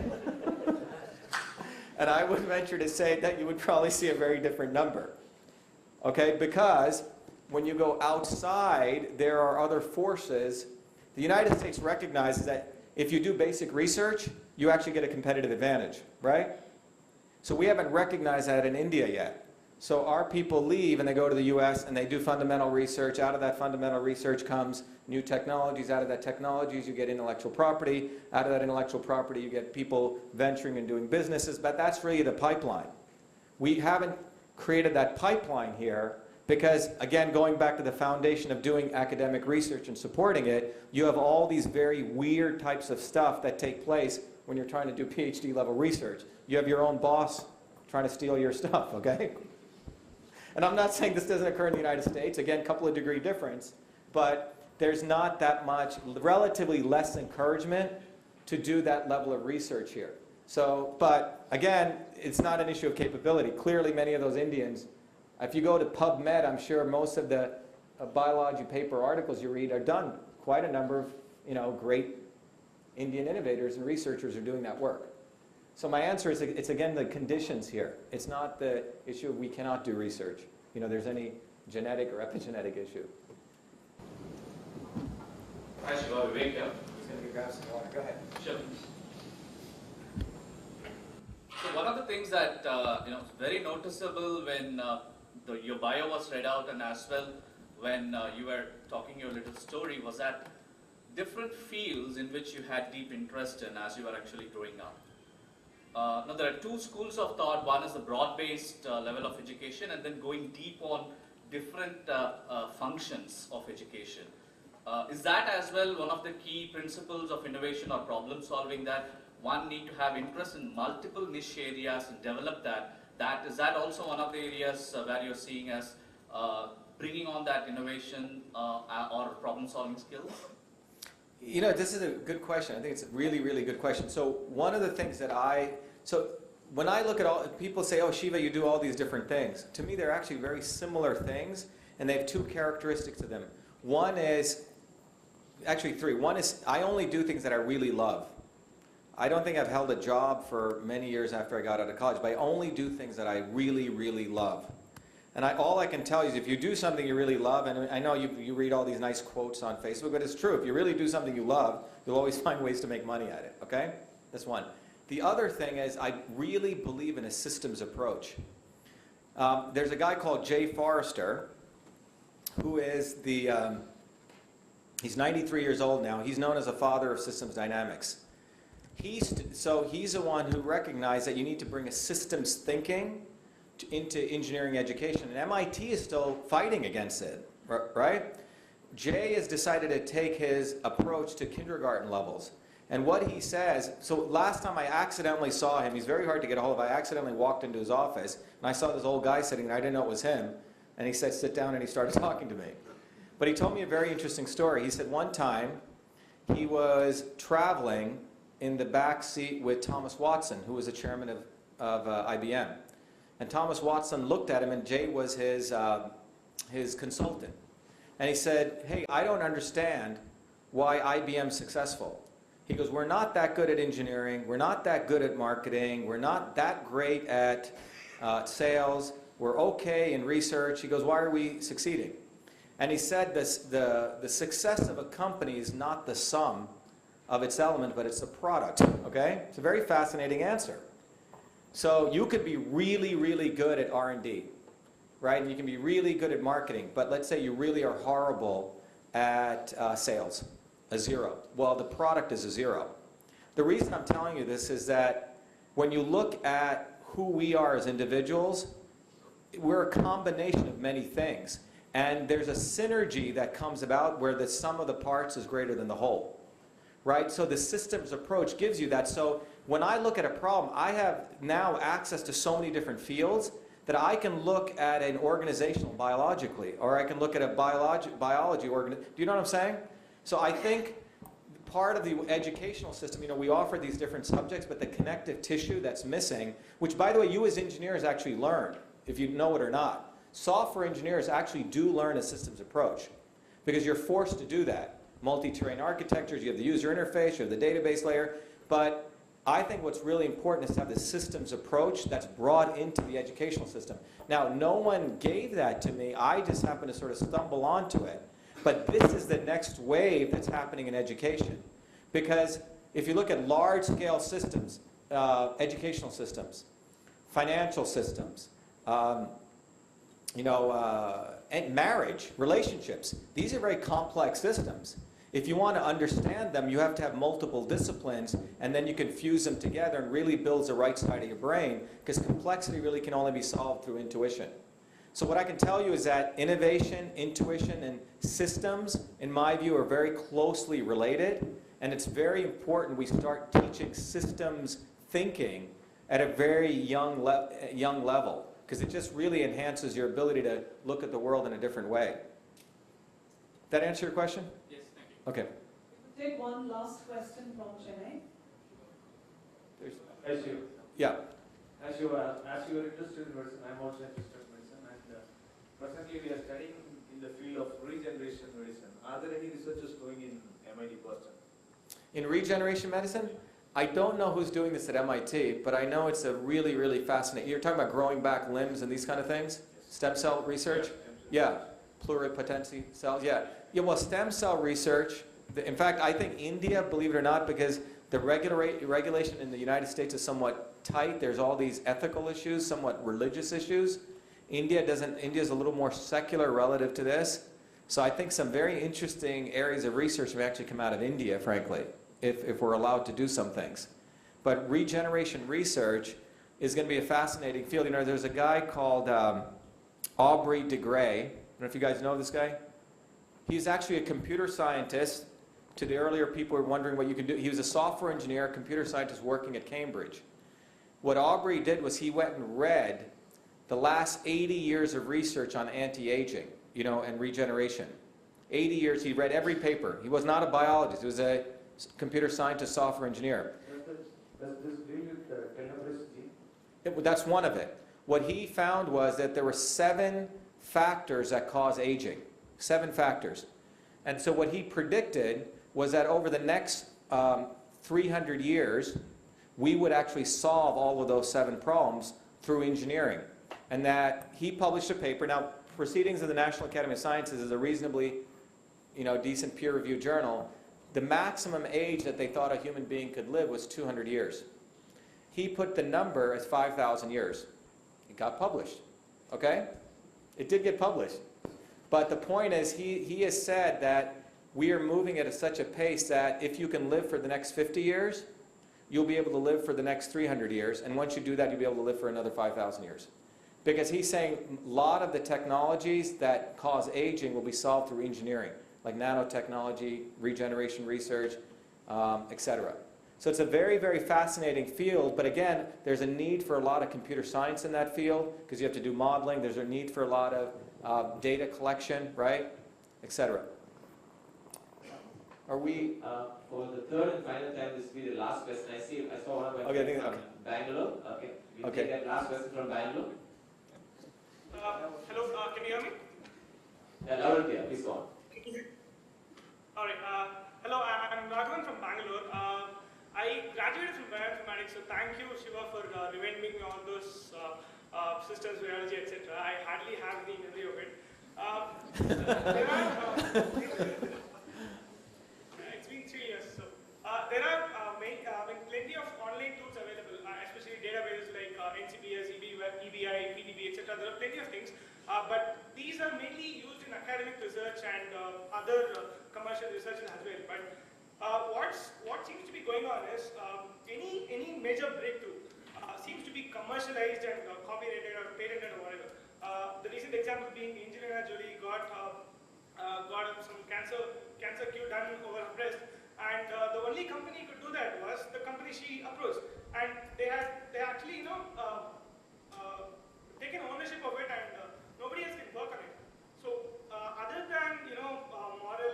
And I would venture to say that you would probably see a very different number. Okay? Because when you go outside, there are other forces. The United States recognizes that if you do basic research, you actually get a competitive advantage, right? So we haven't recognized that in India yet. So our people leave and they go to the US and they do fundamental research. Out of that fundamental research comes new technologies. Out of that technologies, you get intellectual property. Out of that intellectual property, you get people venturing and doing businesses. But that's really the pipeline. We haven't created that pipeline here because, again, going back to the foundation of doing academic research and supporting it, you have all these very weird types of stuff that take place when you're trying to do PhD level research. You have your own boss trying to steal your stuff, okay? And I'm not saying this doesn't occur in the United States. Again, couple of degree difference. But there's not that much, relatively less encouragement to do that level of research here. So, but again, it's not an issue of capability. Clearly, many of those Indians, if you go to PubMed, I'm sure most of the biology paper articles you read are done. Quite a number of, great Indian innovators and researchers are doing that work. So my answer is, it's again the conditions here. It's not the issue of we cannot do research. There's any genetic or epigenetic issue. Hi, Shiva. Vivek here. He's going to grab some water. Go ahead. Sure. So one of the things that is very noticeable when your bio was read out, and as well when you were talking your little story, was that different fields in which you had deep interest in as you were actually growing up. Now there are two schools of thought. One is the broad-based level of education, and then going deep on different functions of education. Is that as well one of the key principles of innovation or problem solving, that one need to have interest in multiple niche areas and develop that? Is that also one of the areas where you're seeing as bringing on that innovation or problem solving skills? This is a good question. I think it's a really, really good question. So one of the things that when I look at all, people say, oh, Shiva, you do all these different things. To me, they're actually very similar things, and they have two characteristics to them. One is, actually three. One is, I only do things that I really love. I don't think I've held a job for many years after I got out of college, but I only do things that I really, really love. And all I can tell you is if you do something you really love, and I know you read all these nice quotes on Facebook, but it's true. If you really do something you love, you'll always find ways to make money at it, okay? That's one. The other thing is I really believe in a systems approach. There's a guy called Jay Forrester, who is he's 93 years old now. He's known as a father of systems dynamics. So he's the one who recognized that you need to bring a systems thinking into engineering education, and MIT is still fighting against it, right? Jay has decided to take his approach to kindergarten levels. And what he says, so last time I accidentally saw him, he's very hard to get a hold of, I accidentally walked into his office, and I saw this old guy sitting there, I didn't know it was him, and he said, sit down, and he started talking to me. But he told me a very interesting story. He said one time, he was traveling in the back seat with Thomas Watson, who was the chairman of IBM. And Thomas Watson looked at him, and Jay was his consultant. And he said, hey, I don't understand why IBM's successful. He goes, we're not that good at engineering, we're not that good at marketing, we're not that great at sales, we're okay in research. He goes, why are we succeeding? And he said the success of a company is not the sum of its element, but it's the product, okay? It's a very fascinating answer. So you could be really, really good at R&D, right? And you can be really good at marketing, but let's say you really are horrible at sales, a 0. Well, the product is a 0. The reason I'm telling you this is that when you look at who we are as individuals, we're a combination of many things. And there's a synergy that comes about where the sum of the parts is greater than the whole, right? So the systems approach gives you that. So when I look at a problem, I have now access to so many different fields that I can look at an organizational biologically, or I can look at a biology organ. Do you know what I'm saying? So I think part of the educational system, we offer these different subjects, but the connective tissue that's missing, which by the way, you as engineers actually learn, if you know it or not. Software engineers actually do learn a systems approach because you're forced to do that. Multi-terrain architectures, you have the user interface, you have the database layer, but I think what's really important is to have the systems approach that's brought into the educational system. Now, no one gave that to me. I just happened to sort of stumble onto it. But this is the next wave that's happening in education. Because if you look at large-scale systems, educational systems, financial systems, and marriage, relationships, these are very complex systems. If you want to understand them, you have to have multiple disciplines, and then you can fuse them together and really builds the right side of your brain, because complexity really can only be solved through intuition. So what I can tell you is that innovation, intuition, and systems, in my view, are very closely related, and it's very important we start teaching systems thinking at a very young level, because it just really enhances your ability to look at the world in a different way. That answer your question? Yes, thank you. Okay. We could take one last question from Chennai. As you, Yeah. as you are interested in medicine, I'm also interested in medicine, and presently we are studying in the field of regeneration medicine. Are there any researchers going in MIT Boston? In regeneration medicine, I don't know who's doing this at MIT, but I know it's a really, really fascinating. You're talking about growing back limbs and these kind of things? Yes. Stem cell research? Yeah. Pluripotency cells? Yeah. Yeah, well, stem cell research, in fact, I think India, believe it or not, because the regulation in the United States is somewhat tight. There's all these ethical issues, somewhat religious issues. India's a little more secular relative to this. So I think some very interesting areas of research have actually come out of India, frankly, if we're allowed to do some things. But regeneration research is going to be a fascinating field. There's a guy called Aubrey de Grey. I don't know if you guys know this guy. He's actually a computer scientist. To the earlier people who were wondering what you can do, he was a software engineer, a computer scientist working at Cambridge. What Aubrey did was he went and read the last 80 years of research on anti-aging, and regeneration. 80 years, he read every paper. He was not a biologist, he was a computer scientist, software engineer. Does this deal with telomerase gene? That's one of it. What he found was that there were 7 factors that cause aging. 7 factors. And so what he predicted was that over the next 300 years, we would actually solve all of those 7 problems through engineering. And that he published a paper. Now, Proceedings of the National Academy of Sciences is a reasonably, decent peer-reviewed journal. The maximum age that they thought a human being could live was 200 years. He put the number as 5,000 years. It got published, okay? It did get published. But the point is, he has said that we are moving at such a pace that if you can live for the next 50 years, you'll be able to live for the next 300 years, and once you do that, you'll be able to live for another 5,000 years. Because he's saying a lot of the technologies that cause aging will be solved through engineering, like nanotechnology, regeneration research, etc. So it's a very, very fascinating field, but again, there's a need for a lot of computer science in that field, because you have to do modeling, there's a need for a lot of data collection, right, etc. Are we... for the third and final time, this will be the last question. I saw one of my friends from Bangalore. Okay, we'll take that last question from Bangalore. Hello, can you hear me? Yeah, loud and clear. Please go on. All right. Hello, I'm Raghavan from Bangalore. I graduated from bioinformatics, so thank you, Shiva, for reminding me all those systems, biology, etc. I hardly have the memory of it. There are, it's been 3 years, so there are plenty of online tools available, especially databases like NCBS, EBI, PDB, etc. There are plenty of things, but these are mainly used in academic research and other commercial research as well. But what seems to be going on is any major breakthrough seems to be commercialized and copyrighted or patented or whatever. The recent example being Angelina Jolie got some cancer cure done over her breast, and the only company who could do that was the company she approached, and they actually taken ownership of it, and nobody else can work on it. So other than moral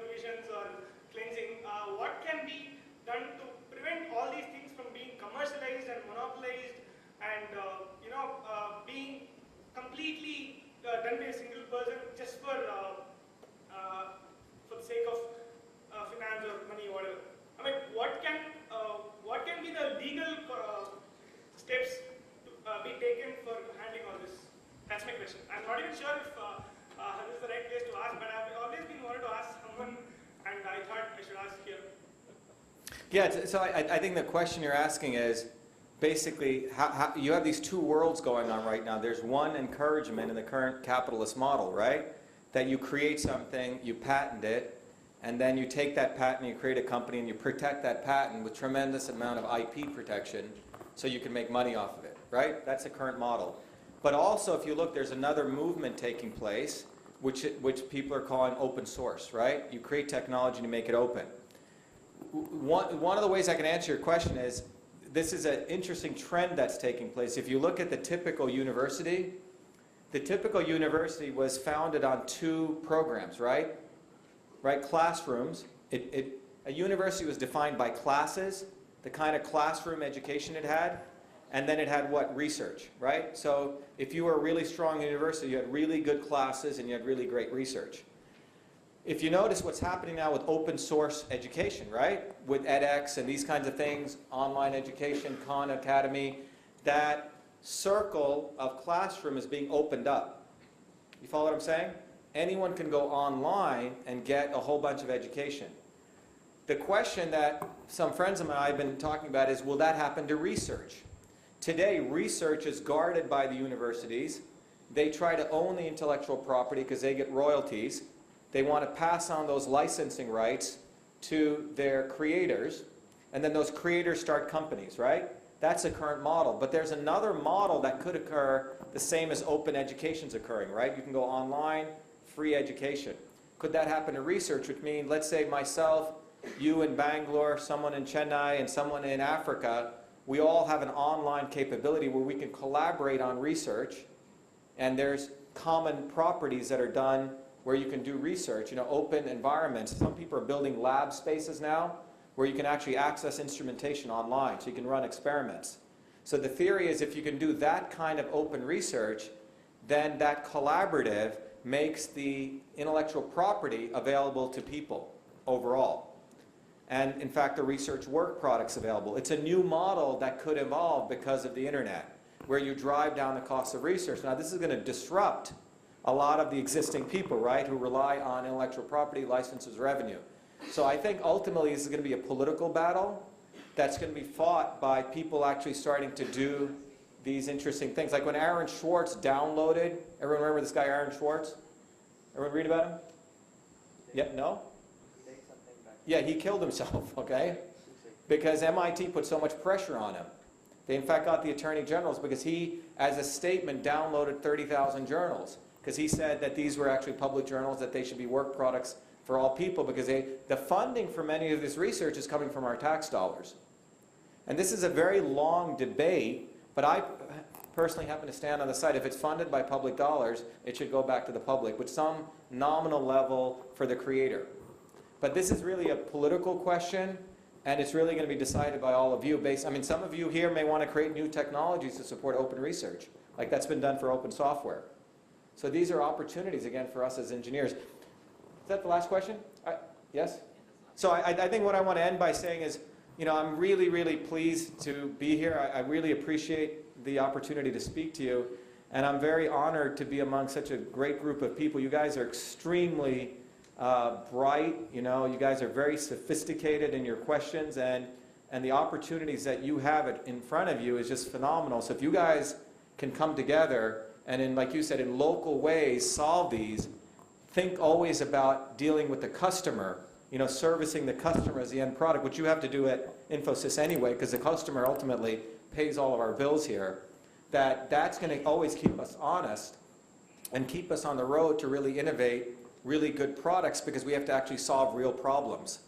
revisions or cleansing, what can be done to prevent all these things from being commercialized and monopolized and being completely done by a single person just for the sake of finance or money or whatever? I mean, what can be the legal steps to be taken for handling all this? That's my question. I'm not even sure if this is the right place to ask, but I've always been wanted to ask someone, and I thought I should ask here. Yeah, so I think the question you're asking is basically how you have these two worlds going on right now. There's one encouragement in the current capitalist model, right? That you create something, you patent it, and then you take that patent, you create a company, and you protect that patent with tremendous amount of IP protection so you can make money off of it, right? That's the current model. But also, if you look, there's another movement taking place, which people are calling open source, right? You create technology to make it open. One of the ways I can answer your question is, this is an interesting trend that's taking place. If you look at the typical university was founded on two programs, right? Right, classrooms. A university was defined by classes, the kind of classroom education it had, and then it had what? Research, right? So if you were a really strong university, you had really good classes and you had really great research. If you notice what's happening now with open source education, right? With edX and these kinds of things, online education, Khan Academy, that circle of classroom is being opened up. You follow what I'm saying? Anyone can go online and get a whole bunch of education. The question that some friends of mine have been talking about is, will that happen to research? Today, research is guarded by the universities. They try to own the intellectual property because they get royalties. They want to pass on those licensing rights to their creators, and then those creators start companies, right? That's the current model. But there's another model that could occur the same as open education's occurring, right? You can go online, free education. Could that happen to research, which means, let's say myself, you in Bangalore, someone in Chennai, and someone in Africa, we all have an online capability where we can collaborate on research, and there's common properties that are done where you can do research, open environments. Some people are building lab spaces now where you can actually access instrumentation online, so you can run experiments. So the theory is if you can do that kind of open research, then that collaborative makes the intellectual property available to people overall. And in fact, the research work products available. It's a new model that could evolve because of the internet, where you drive down the cost of research. Now, this is going to disrupt a lot of the existing people, right, who rely on intellectual property, licenses, revenue. So I think ultimately this is going to be a political battle that's going to be fought by people actually starting to do these interesting things. Like when Aaron Swartz downloaded, everyone remember this guy Aaron Swartz? Everyone read about him? Yeah, no? Yeah, he killed himself, okay? because MIT put so much pressure on him. They in fact got the Attorney General's because he, as a statement, downloaded 30,000 journals because he said that these were actually public journals, that they should be work products for all people because the funding for many of this research is coming from our tax dollars. And this is a very long debate, but I personally happen to stand on the side, if it's funded by public dollars, it should go back to the public with some nominal level for the creator. But this is really a political question, and it's really going to be decided by all of you. Some of you here may want to create new technologies to support open research, like that's been done for open software. So these are opportunities, again, for us as engineers. Is that the last question? Yes? So I think what I want to end by saying is, I'm really, really pleased to be here. I really appreciate the opportunity to speak to you, and I'm very honored to be among such a great group of people. You guys are extremely bright, you guys are very sophisticated in your questions, and the opportunities that you have in front of you is just phenomenal. So if you guys can come together and like you said, in local ways solve these, think always about dealing with the customer, servicing the customer as the end product, which you have to do at Infosys anyway, because the customer ultimately pays all of our bills here, that's going to always keep us honest and keep us on the road to really innovate really good products, because we have to actually solve real problems.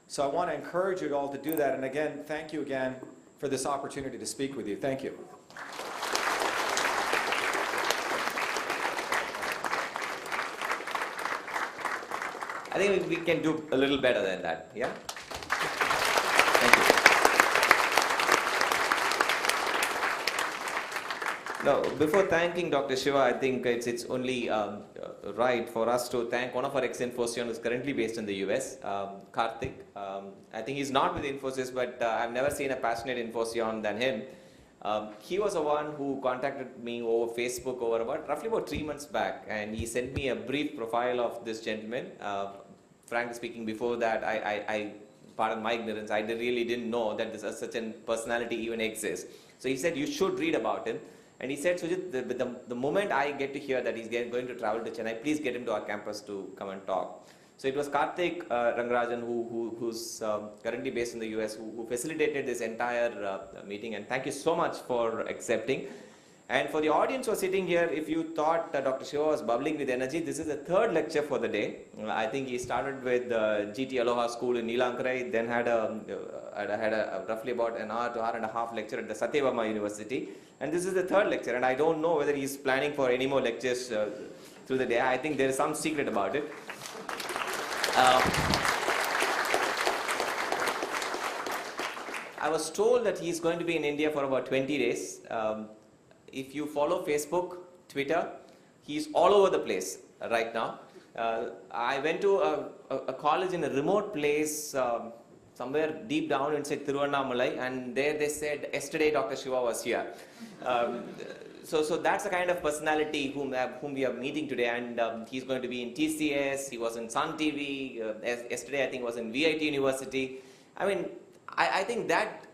So I want to encourage you all to do that. And again, thank you again for this opportunity to speak with you. Thank you. I think we can do a little better than that, yeah? No, before thanking Dr. Shiva, I think it's only right for us to thank one of our ex-Infosys who is currently based in the US, Karthik. I think he's not with Infosys, but I've never seen a passionate Infosys than him. He was the one who contacted me over Facebook roughly about 3 months back, and he sent me a brief profile of this gentleman. Frankly speaking, before that, I pardon my ignorance, I really didn't know that such a personality even exists. So he said, you should read about him. And he said, Sujit, the moment I get to hear that he's going to travel to Chennai, please get him to our campus to come and talk. So it was Karthik Rangarajan, who's currently based in the US, who facilitated this entire meeting. And thank you so much for accepting. And for the audience who are sitting here, if you thought Dr. Shiva was bubbling with energy, this is the third lecture for the day. I think he started with GT Aloha School in Neelankarai, then had a roughly about an hour to hour and a half lecture at the Satyabama University. And this is the third lecture, and I don't know whether he's planning for any more lectures through the day. I think there is some secret about it. I was told that he's going to be in India for about 20 days. If you follow Facebook, Twitter, he's all over the place right now. I went to a college in a remote place, somewhere deep down inside Thiruvannamalai, and there they said, yesterday Dr. Shiva was here. So that's the kind of personality whom we are meeting today, and he's going to be in TCS, he was in Sun TV, yesterday I think was in VIT University. I think that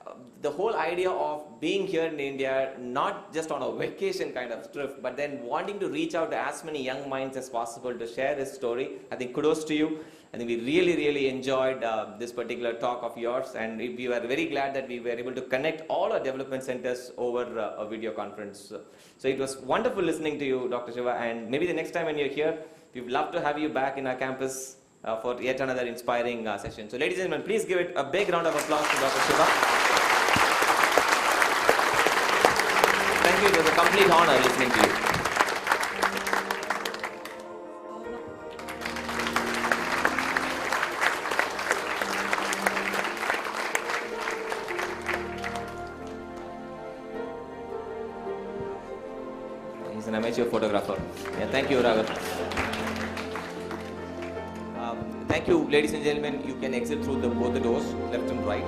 the whole idea of being here in India, not just on a vacation kind of trip, but then wanting to reach out to as many young minds as possible to share his story, I think kudos to you. I think we really, really enjoyed this particular talk of yours, and we were very glad that we were able to connect all our development centers over a video conference. So it was wonderful listening to you, Dr. Shiva, and maybe the next time when you're here, we'd love to have you back in our campus for yet another inspiring session. So ladies and gentlemen, please give it a big round of applause to Dr. Shiva. Thank you, it was a complete honor listening to you. He's an amateur photographer. Yeah, thank you, Raghav. Thank you, ladies and gentlemen. You can exit through both the doors, left and right.